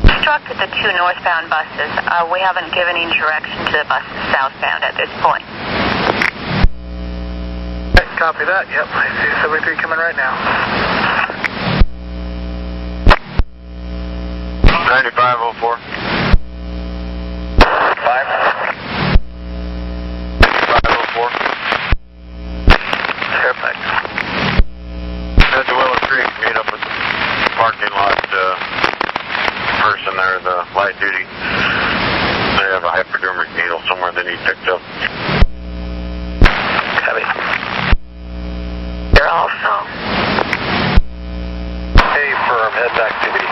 Instructed the 2 northbound buses. We haven't given any direction to the buses southbound at this point. Okay, copy that. Yep, I see 73 coming right now. 9504. 504. Perfect. At the Willow Creek, meet up with the parking lot person there, the light duty. They have a hypodermic needle somewhere they need picked up. Heavy. You're also. Hey, firm, head back activity.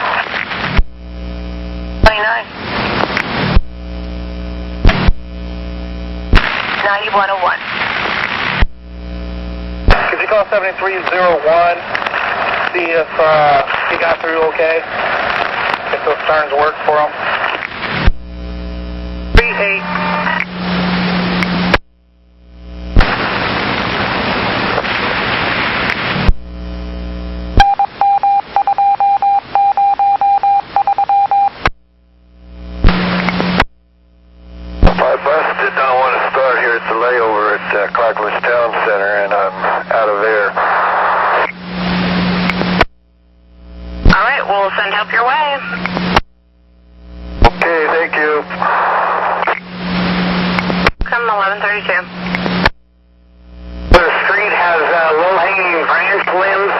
29. 9101. Could you call 7301, see if he got through okay? If those turns work for him. 38. My bus did not want to start here at the layover at Clarkless Town Center, and I'm out of there. All right, we'll send help your way. Okay, thank you. Come 1132. The street has low-hanging branch limbs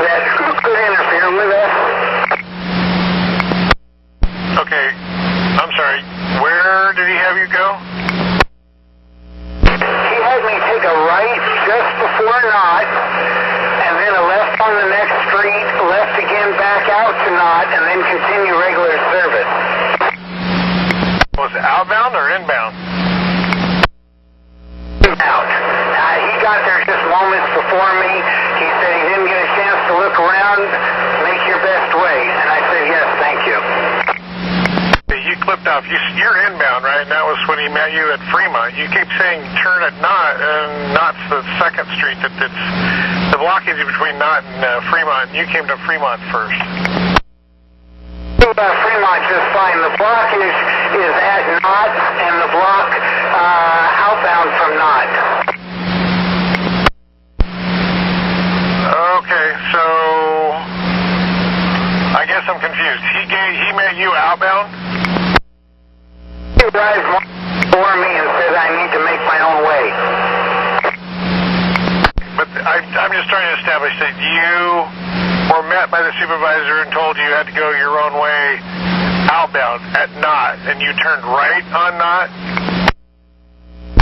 that could interfere with us. Okay, I'm sorry. Where did he have you go? He had me take a right just before Knott, and then a left on the next street, left again back out to Knott, and then continue regular service. Was it outbound or inbound? Out. He got there just moments before me. He said he didn't get a chance to look around. Make your best way. And I said, yes, thank you. You clipped off. You're inbound, right? And that was when he met you at Fremont. You keep saying turn at Knott, and Knott's the second street. It's the blockage between Knott and Fremont. You came to Fremont first. Fremont just fine. The block is at Knott, and the block outbound from Knott. Okay, so I guess I'm confused. He met you outbound? He arrived for me and said I need to make my own way. But I'm just trying to establish that you were met by the supervisor and told you had to go your own way outbound at Knott, and you turned right on Knott?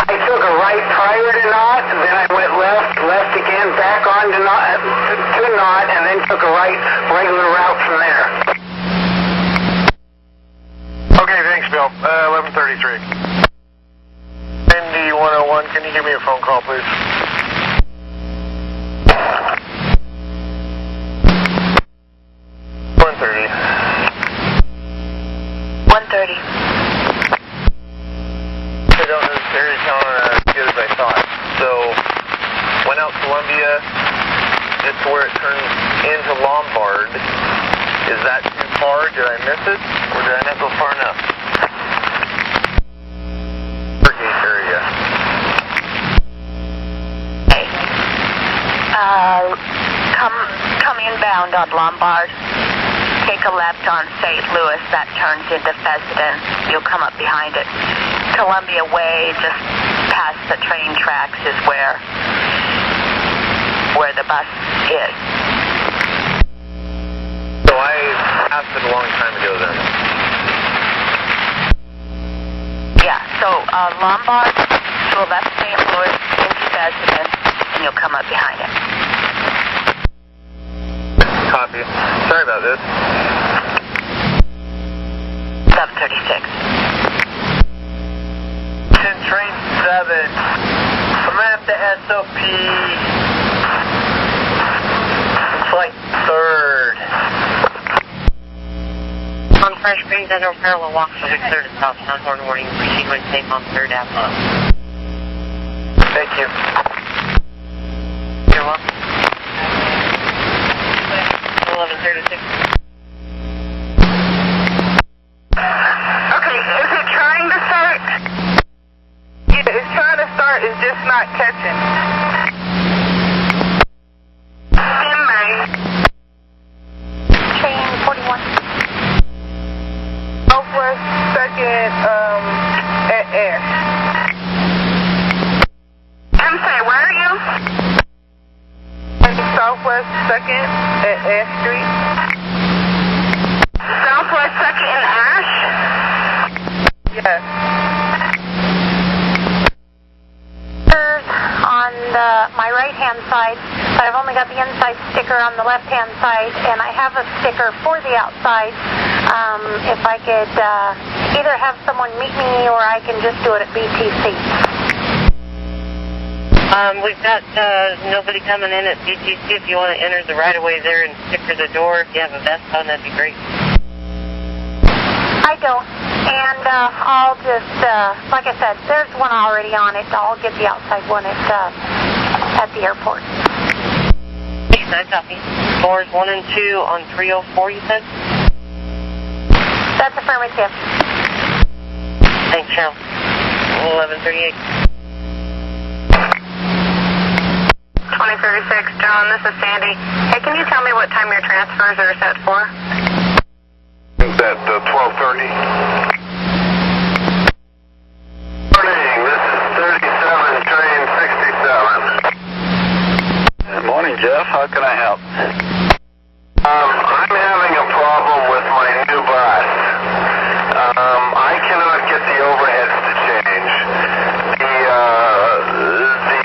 I took a right prior to Knott, and then I went left again, back on to Knott, and then took a right regular route from there. Okay, thanks, Bill. 1133. ND 101, can you give me a phone call, please? I don't know this area town as good as I thought. So, went out Columbia, just to where it turns into Lombard. Is that too far? Did I miss it? Or did I not go far enough? Gate area. Hey. Come inbound on Lombard. Take a left on St. Louis. That turns into Fessenden. You'll come up behind it. Columbia Way, just past the train tracks, is where the bus is. So I passed it a long time ago then. Lombard to a left St. Louis into Fessenden, and you'll come up behind it. Copy. Sorry about this. 736. 10 train 7. I'm at the SOP. It's like 3rd. On Fresh Greens, under parallel walk from 3rd to South Concord Morning. Proceed when safe on 3rd Avenue. Thank you. You're welcome. 1136. Okay, is it trying to start? Yeah, it's trying to start, it's just not catching. Stand by. Train 41. Southwest 2nd, at Ash. I'm sorry, where are you? Southwest 2nd at Ash Street. Southwest 2nd and Ash? Yes. On my right-hand side, but I've only got the inside sticker on the left-hand side, and I have a sticker for the outside. If I could either have someone meet me or I can just do it at BTC. We've got nobody coming in at BTC. If you want to enter the right-of-way there and sticker the door, if you have a vest on, that'd be great. I don't. And I'll just, like I said, there's one already on it. I'll get the outside one at the airport. I copy. Floors 1 and 2 on 304, you said? That's affirmative. Thanks, Cheryl. 1138. 2036, John, this is Sandy. Hey, can you tell me what time your transfers are set for? It's at 12:30. Morning, this is 37, train 67. Good morning, Jeff. How can I help? I'm having a problem with my new bus. I cannot get the overheads to change.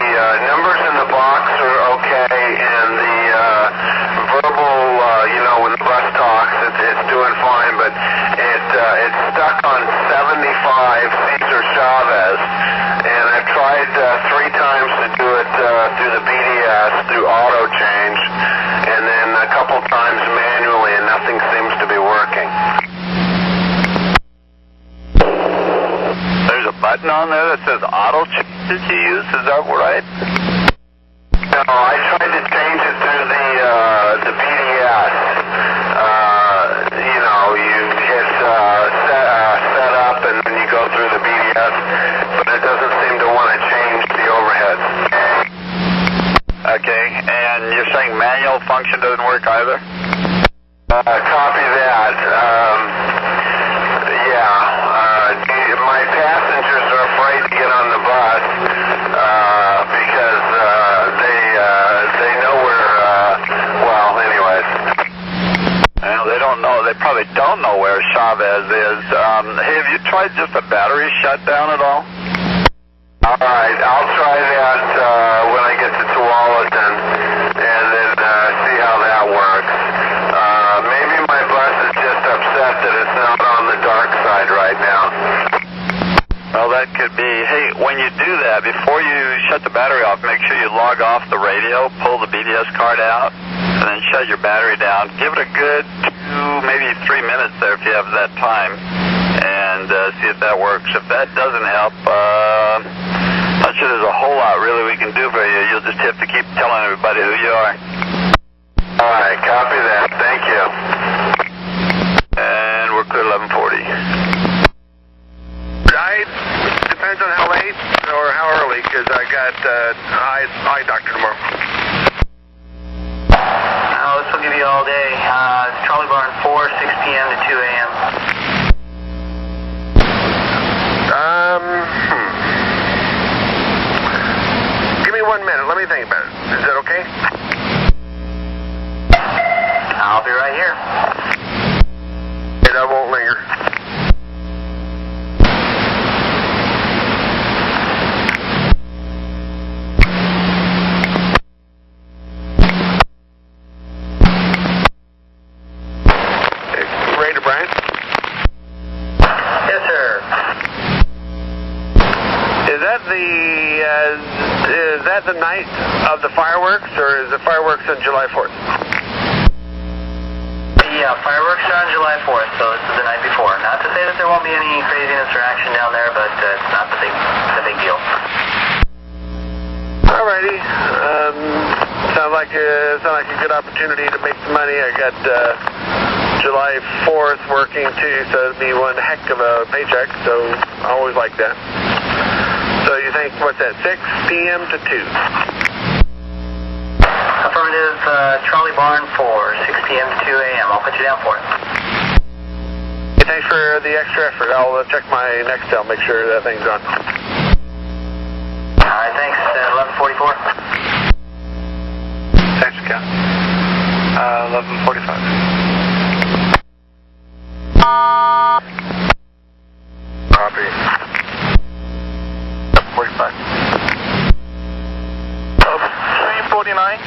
The numbers in the box are okay, and the verbal, when the bus talks, it's doing fine, but it's stuck on 75 Cesar Chavez, and I've tried 3 times to do it through the BDS, through auto change, and then a couple times manually, and nothing seems to be working. There's a button on there that says auto change that you use, is that right? No, I tried to change it through the BDS. You hit set up and then you go through the BDS, but it doesn't seem to want to change the overhead. Okay, and you're saying manual function doesn't work either? Copy that. My passengers are afraid to get on the bus because they know anyways. Well, they don't know. They probably don't know where Chavez is. Hey, have you tried just a battery shutdown at all? All right, I'll try that when I get to Tualatin, and then see how that works. Maybe my bus is just upset that it's not on the dark side right now. Well, that could be. Hey, when you do that, before you shut the battery off, make sure you log off the radio, pull the BDS card out, and then shut your battery down. Give it a good 2, maybe 3 minutes there if you have that time, and see if that works. If that doesn't help, not sure there's a whole lot really we can do for you. You'll just have to keep telling everybody who you are. All right, copy that. Thank you. And we're clear 1140. Depends on how late or how early, because I got eye doctor tomorrow. This will give you all day. Trolley Barn 4, 6 p.m. to 2 a.m. Give me 1 minute. Let me think about it. Is that okay? I'll be right here. And I won't linger. the night of the fireworks, or is the fireworks on July 4th? Yeah, fireworks are on July 4th, so this is the night before. Not to say that there won't be any craziness or action down there, but it's not the big deal. Alrighty. Sounds like a good opportunity to make some money. I got July 4th working too, so it'd be one heck of a paycheck. So I always like that. So you think what's that? 6 p.m. to 2. Affirmative. Trolley Barn for 6 p.m. to 2 a.m. I'll put you down for it. Hey, thanks for the extra effort. I'll check my Nextel, make sure that thing's on. All right, thanks. 11:44. Thanks, Cal. 11:45. Copy. 45. Train 49.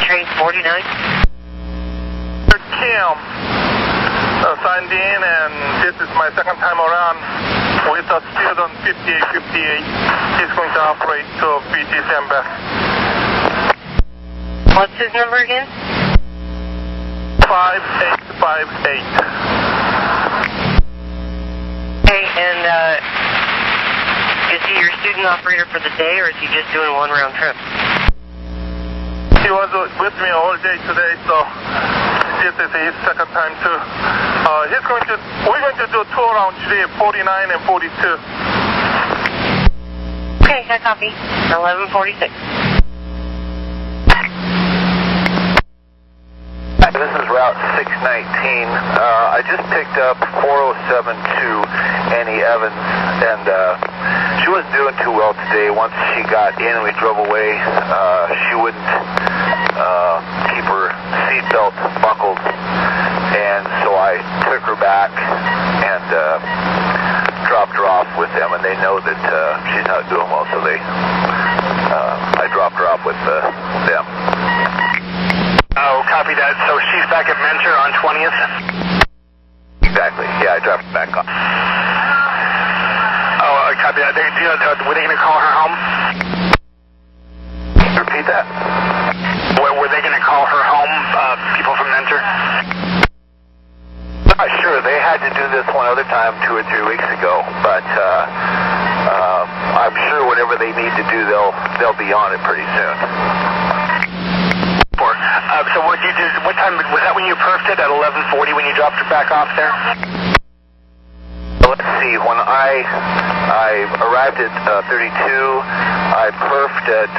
Train 49? Comm. Signed in, and this is my second time around with a student 5858. He's going to operate to beat December. What's his number again? 5858. Hey, and is he your student operator for the day, or is he just doing one round trip? He was with me all day today, so this is his second time too. We're going to do 2 rounds today, 49 and 42. Okay, I copy. 11:46. This is Route 619. I just picked up 4072 Annie Evans, and she wasn't doing too well today. Once she got in and we drove away, she wouldn't keep her seatbelt buckled, and so I took her back and dropped her off with them, and they know that she's not doing well, so I dropped her off with them. Oh, copy that. So she's back at Mentor on 20th? Exactly. Yeah, I dropped her back off. Oh, copy that. Were they going to call her home? Repeat that? Were they going to call her home, people from Mentor? Not sure. They had to do this one other time 2 or 3 weeks ago, but I'm sure whatever they need to do, they'll be on it pretty soon. So what you did? What time was that when you perfed it at 11:40 when you dropped her back off there? Let's see. When I arrived at 32, I perfed at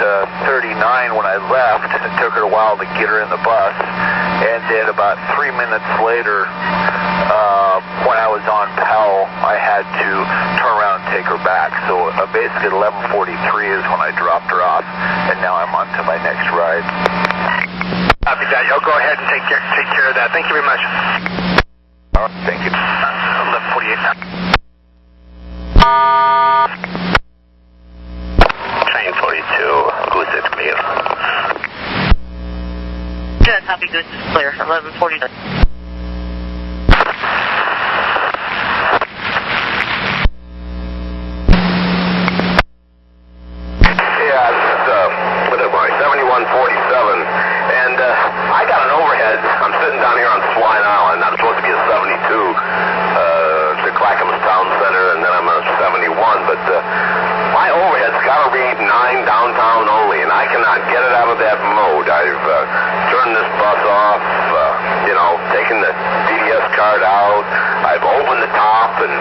39 when I left. It took her a while to get her in the bus, and then about 3 minutes later, when I was on Powell, I had to turn around and take her back. So basically at 11:43 is when I dropped her off, and now I'm on to my next ride. Copy that. I'll go ahead and take care of that. Thank you very much. All right, thank you. 11:48 now. Train 42, Goose is clear. Yeah, copy. Goose is clear. 11:49. Yeah, this is, what am I, 7147. And I got an overhead. I'm sitting down here on Swine Island. I'm supposed to be a 72 to Clackamas Town Center, and then I'm a 71. But my overhead's got to read 9 downtown only, and I cannot get it out of that mode. I've turned this bus off, taken the DDS card out. I've opened the top and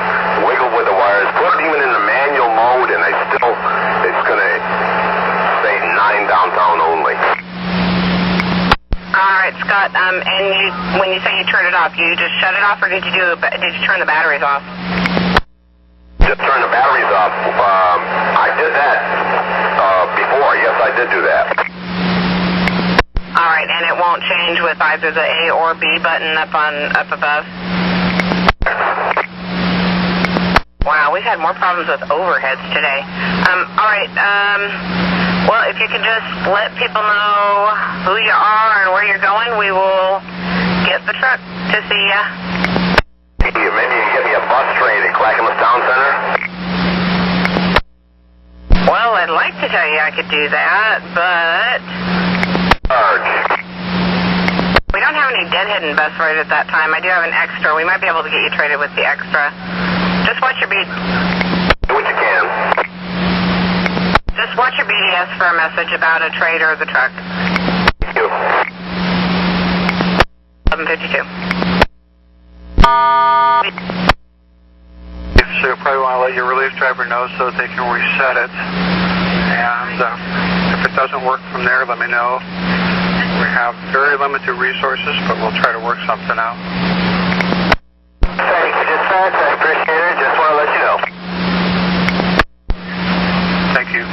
wiggled with the wires, put it even in the manual mode, and it's going to say 9 downtown only. All right, Scott. And when you say you turn it off, you just shut it off, or did you turn the batteries off? Just turn the batteries off. I did that before. Yes, I did do that. All right, and it won't change with either the A or B button up above? Wow, we've had more problems with overheads today. All right, well, if you can just let people know who you are and where you're going, we will get the truck to see you. Maybe you can get me a bus train at Clackamas Town Center? I could do that, but we don't have any deadheading bus right at that time. I do have an extra. We might be able to get you traded with the extra. Just watch your BDS. Do what you can. Just watch your BDS for a message about a trade or the truck. Thank you. 1152. So you'll probably want to let your relief driver know so that they can reset it. And if it doesn't work from there, let me know. We have very limited resources, but we'll try to work something out. Thank you, dispatch. I appreciate it. Just want to let you know. Thank you.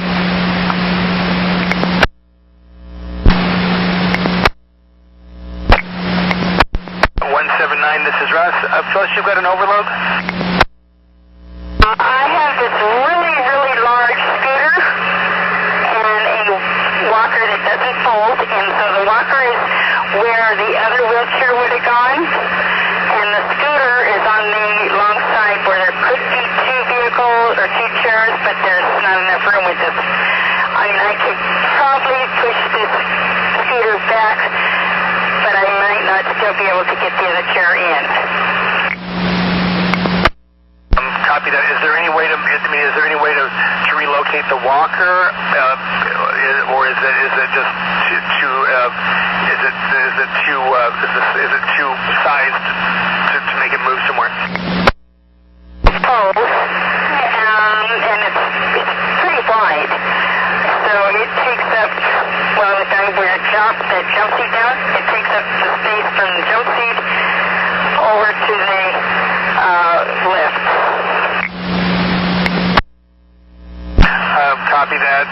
This is Russ. Phyllis, you've got an overload? I have this really, really large scooter and a walker that doesn't fold, and so the walker is where the other wheelchair would have gone, and the scooter is on the long side where there could be two vehicles or two chairs, but there's not enough room with this. I mean, I could probably push this scooter back, but I might not still be able to get the other chair in. Copy that. Is there any way to relocate the walker, or is it just too sized to make it move somewhere? Oh, and it's pretty wide, so it takes up. Well, the guy where the jump seat down, it takes up the space from the jump seat over to the lift. Copy that.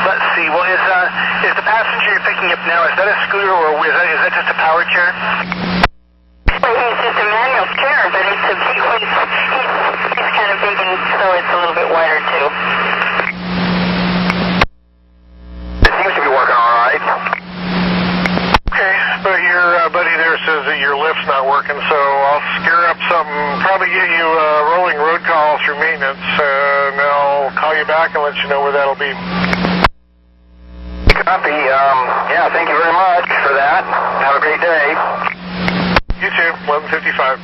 Let's see. Well, is the passenger you're picking up now, is that a scooter or is that just a power chair? Well, he's just a manual chair, but it's a big one. He's kind of big, and so it's a little bit wider too. It seems to be working all right. Okay, but your buddy there says that your lift's not working, so I'll scare up something, probably get you a rolling road call through maintenance, and I'll call you back and let you know where that'll be. Copy. Yeah, thank you very much for that. Have a great day. You too. 1155.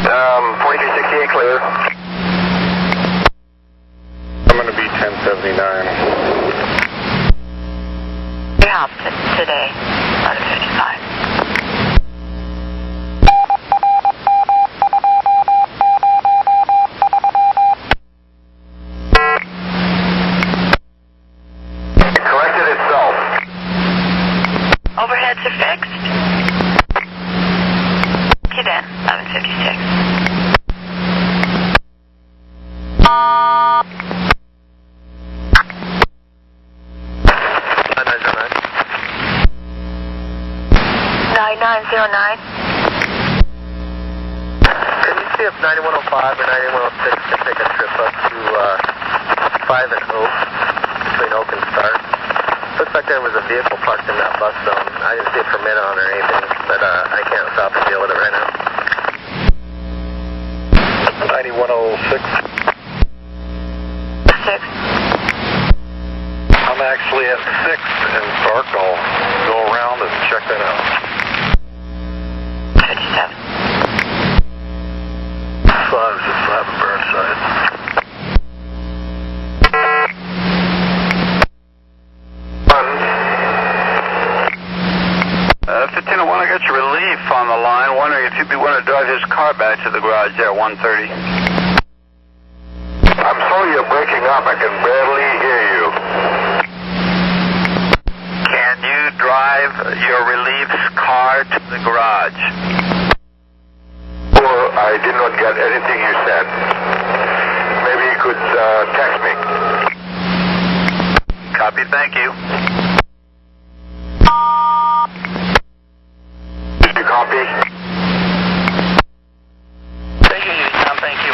4368 clear. I'm going to be 1079. Your house today, 1155. Overheads are fixed. Okay then, 1156. Can you see if 9105 or 9106 can take a trip up to 5 and Oak, between Oak and Start? Looks like there was a vehicle parked in that bus zone. I didn't see a permit on or anything, but I can't stop and deal with it right now. 9106. 6. I'm actually at 6 in Stark. I'll go around and check that out. 57. 567 Burnside. Lieutenant, I got your relief on the line. Wondering if you'd be willing to drive his car back to the garage there at 1:30. I'm sorry you're breaking up. I can barely hear you. Can you drive your relief's car to the garage? I did not get anything you said. Maybe you could text me. Copy, thank you. Did you copy? Thank you, Tom, thank you.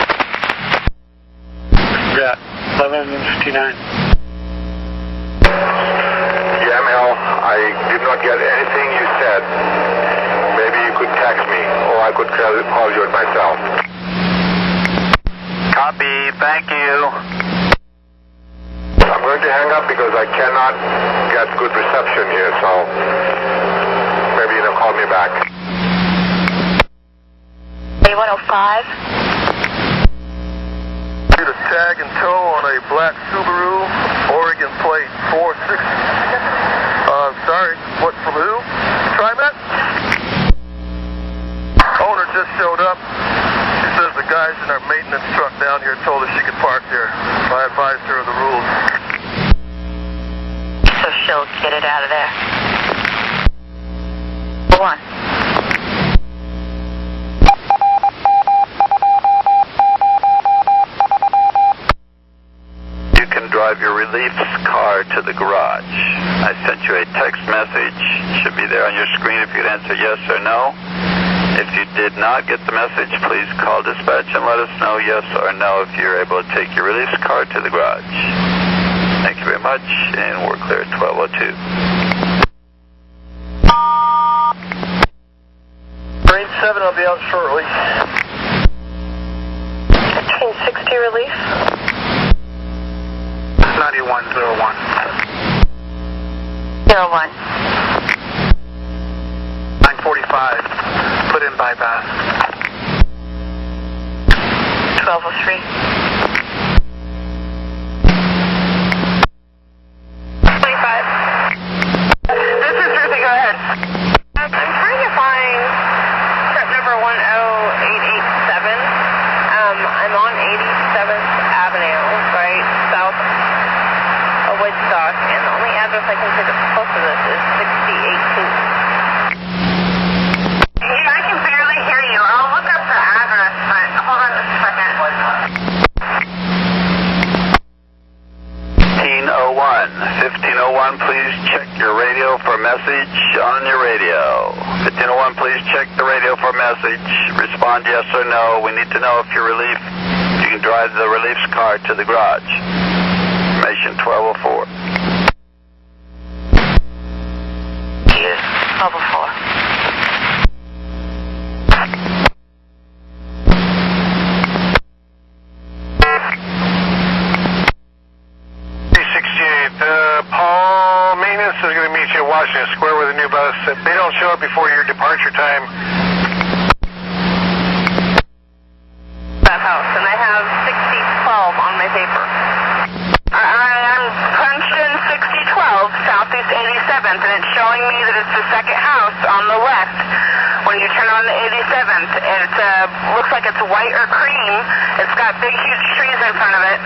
Yeah, 1159. Yeah, Mel, I did not get anything you said. Maybe you could text me, or I could call you myself. Copy. Thank you. I'm going to hang up because I cannot get good reception here, so maybe you'll call me back. A105. Need a tag and tow on a black Subaru, Oregon plate 46. Sorry, what from who? Trimet? Owner just showed up. She says the guys in our maintenance truck down here told her she could park here. I advised her of the rules. So she'll get it out of there. One. You can drive your relief car to the garage. I sent you a text message. It should be there on your screen if you'd answer yes or no. If you did not get the message, please call dispatch and let us know yes or no if you're able to take your release car to the garage. Thank you very much, and we're clear at 12:02. Green 7 will be out shortly. 1560 release. 9101. 01. 945. Put in bypass. 1203. 25. This is Ruthie, go ahead. I'm trying to find trip number 10887. I'm on 87th Avenue, right south of Woodstock, and the only address I can see that's close to this is 6018. I can barely hear you. I'll look up the address, but hold on just a second. 1501, please check your radio for message on your radio. 1501, please check the radio for message. Respond yes or no. We need to know if you're relief. You can drive the relief's car to the garage. Information 1204. Yes, 1204. Paul, maintenance is going to meet you at Washington Square with a new bus. If they don't show up before your departure time. That house, and I have 6012 on my paper. I'm punched in 6012, Southeast 87th, and it's showing me that it's the second house on the left. When you turn on the 87th, it looks like it's white or cream. It's got big, huge trees in front of it.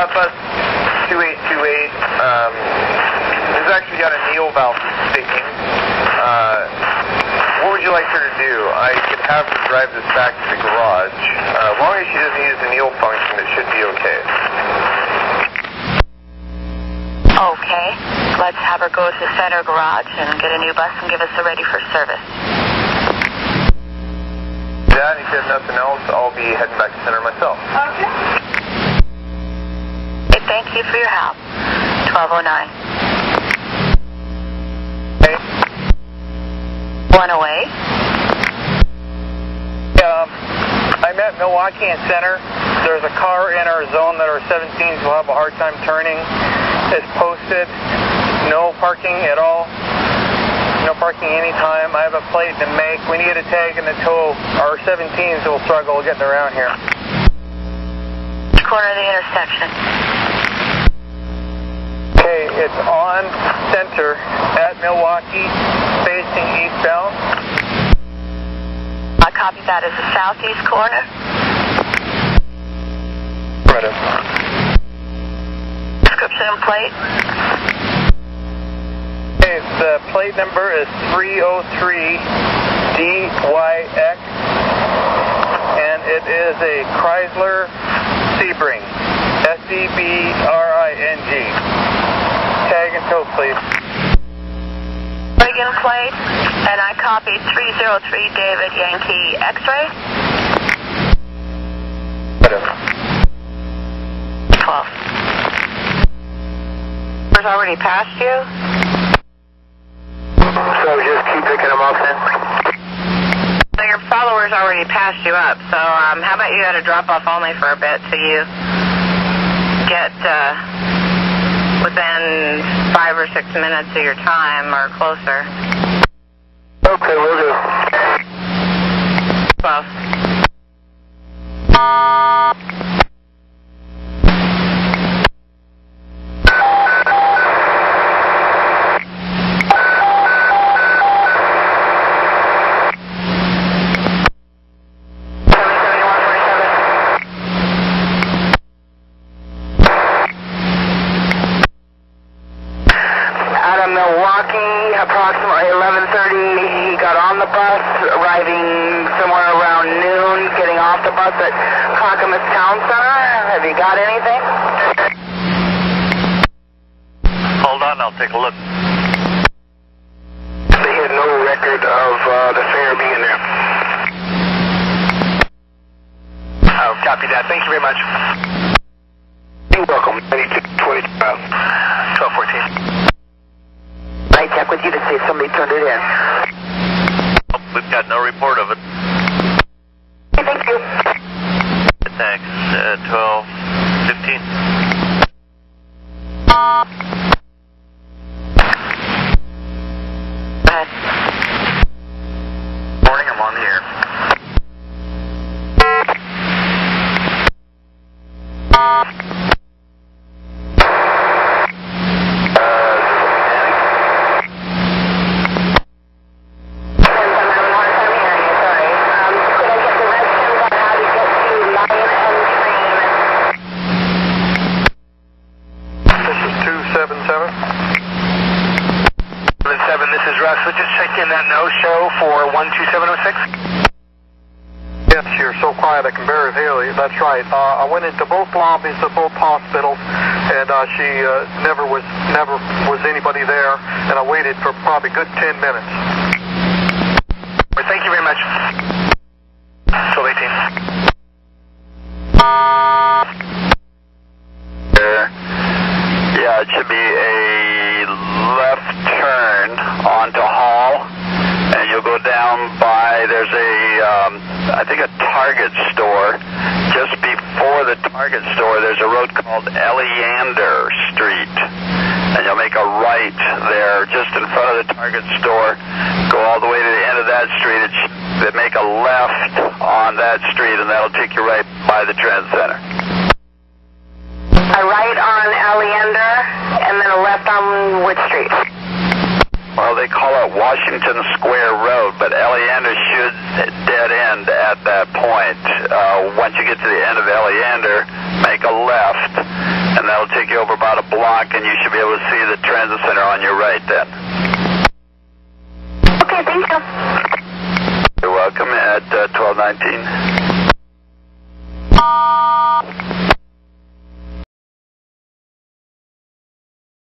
Bus 2828, has actually got a Neil valve sticking. What would you like her to do? I could have her drive this back to the garage. As long as she doesn't use the Neil function, it should be okay. Okay. Let's have her go to the center garage and get a new bus and give us a ready for service. Dad, if you have nothing else, I'll be heading back to center myself. Okay. Hey, thank you for your help. 1209. Hey. 108. I'm at Milwaukee and Center. There's a car in our zone that our 17s will have a hard time turning. It's posted. No parking at all. No parking anytime. I have a plate to make. We need a tag and a tow. Our 17s will struggle getting around here. Corner of the intersection. Okay, it's on Center at Milwaukee, facing eastbound. I copy that as the southeast corner. Right. Description and plate. Okay, the plate number is 303DYX, and it is a Chrysler Sebring, SDBRING. Tag and tow, please. Reagan plate, and I copied 303 David Yankee X-ray. 12. Already passed you? So just keep picking them up then? So your followers already passed you up, so how about you at a drop-off only for a bit till you get within 5 or 6 minutes of your time or closer. Okay, we'll do. 12. Approximately 11:30, he got on the bus, arriving somewhere around noon, getting off the bus at Clackamas Town Center. Have you got anything? Hold on, I'll take a look. They had no record of the fare being there. Oh, copy that. Thank you very much. You're welcome. 2220, 1214. I check with you to see if somebody turned it in. Oh, we've got no report of it. Okay, thank you. Thanks. 1215. Morning, I'm on the air. So just check in that no-show for 12706. Yes, you're so quiet I can barely hear you. That's right. I went into both lobbies of both hospitals, and she never was anybody there, and I waited for probably a good 10 minutes. Well, thank you very much. 1218. Yeah, it should be a left turn onto Hall, and you'll go down by, there's I think a Target store. Just before the Target store, there's a road called Eleander Street, and you'll make a right there just in front of the Target store. Go all the way to the end of that street. Then make a left on that street, and that'll take you right by the Trend Center. A right on Eleander, and then a left on which street? Well, they call it Washington Square Road, but Eleander should dead end at that point. Once you get to the end of Eleander, make a left, and that'll take you over about a block, and you should be able to see the transit center on your right then. Okay, thank you. You're welcome at 1219.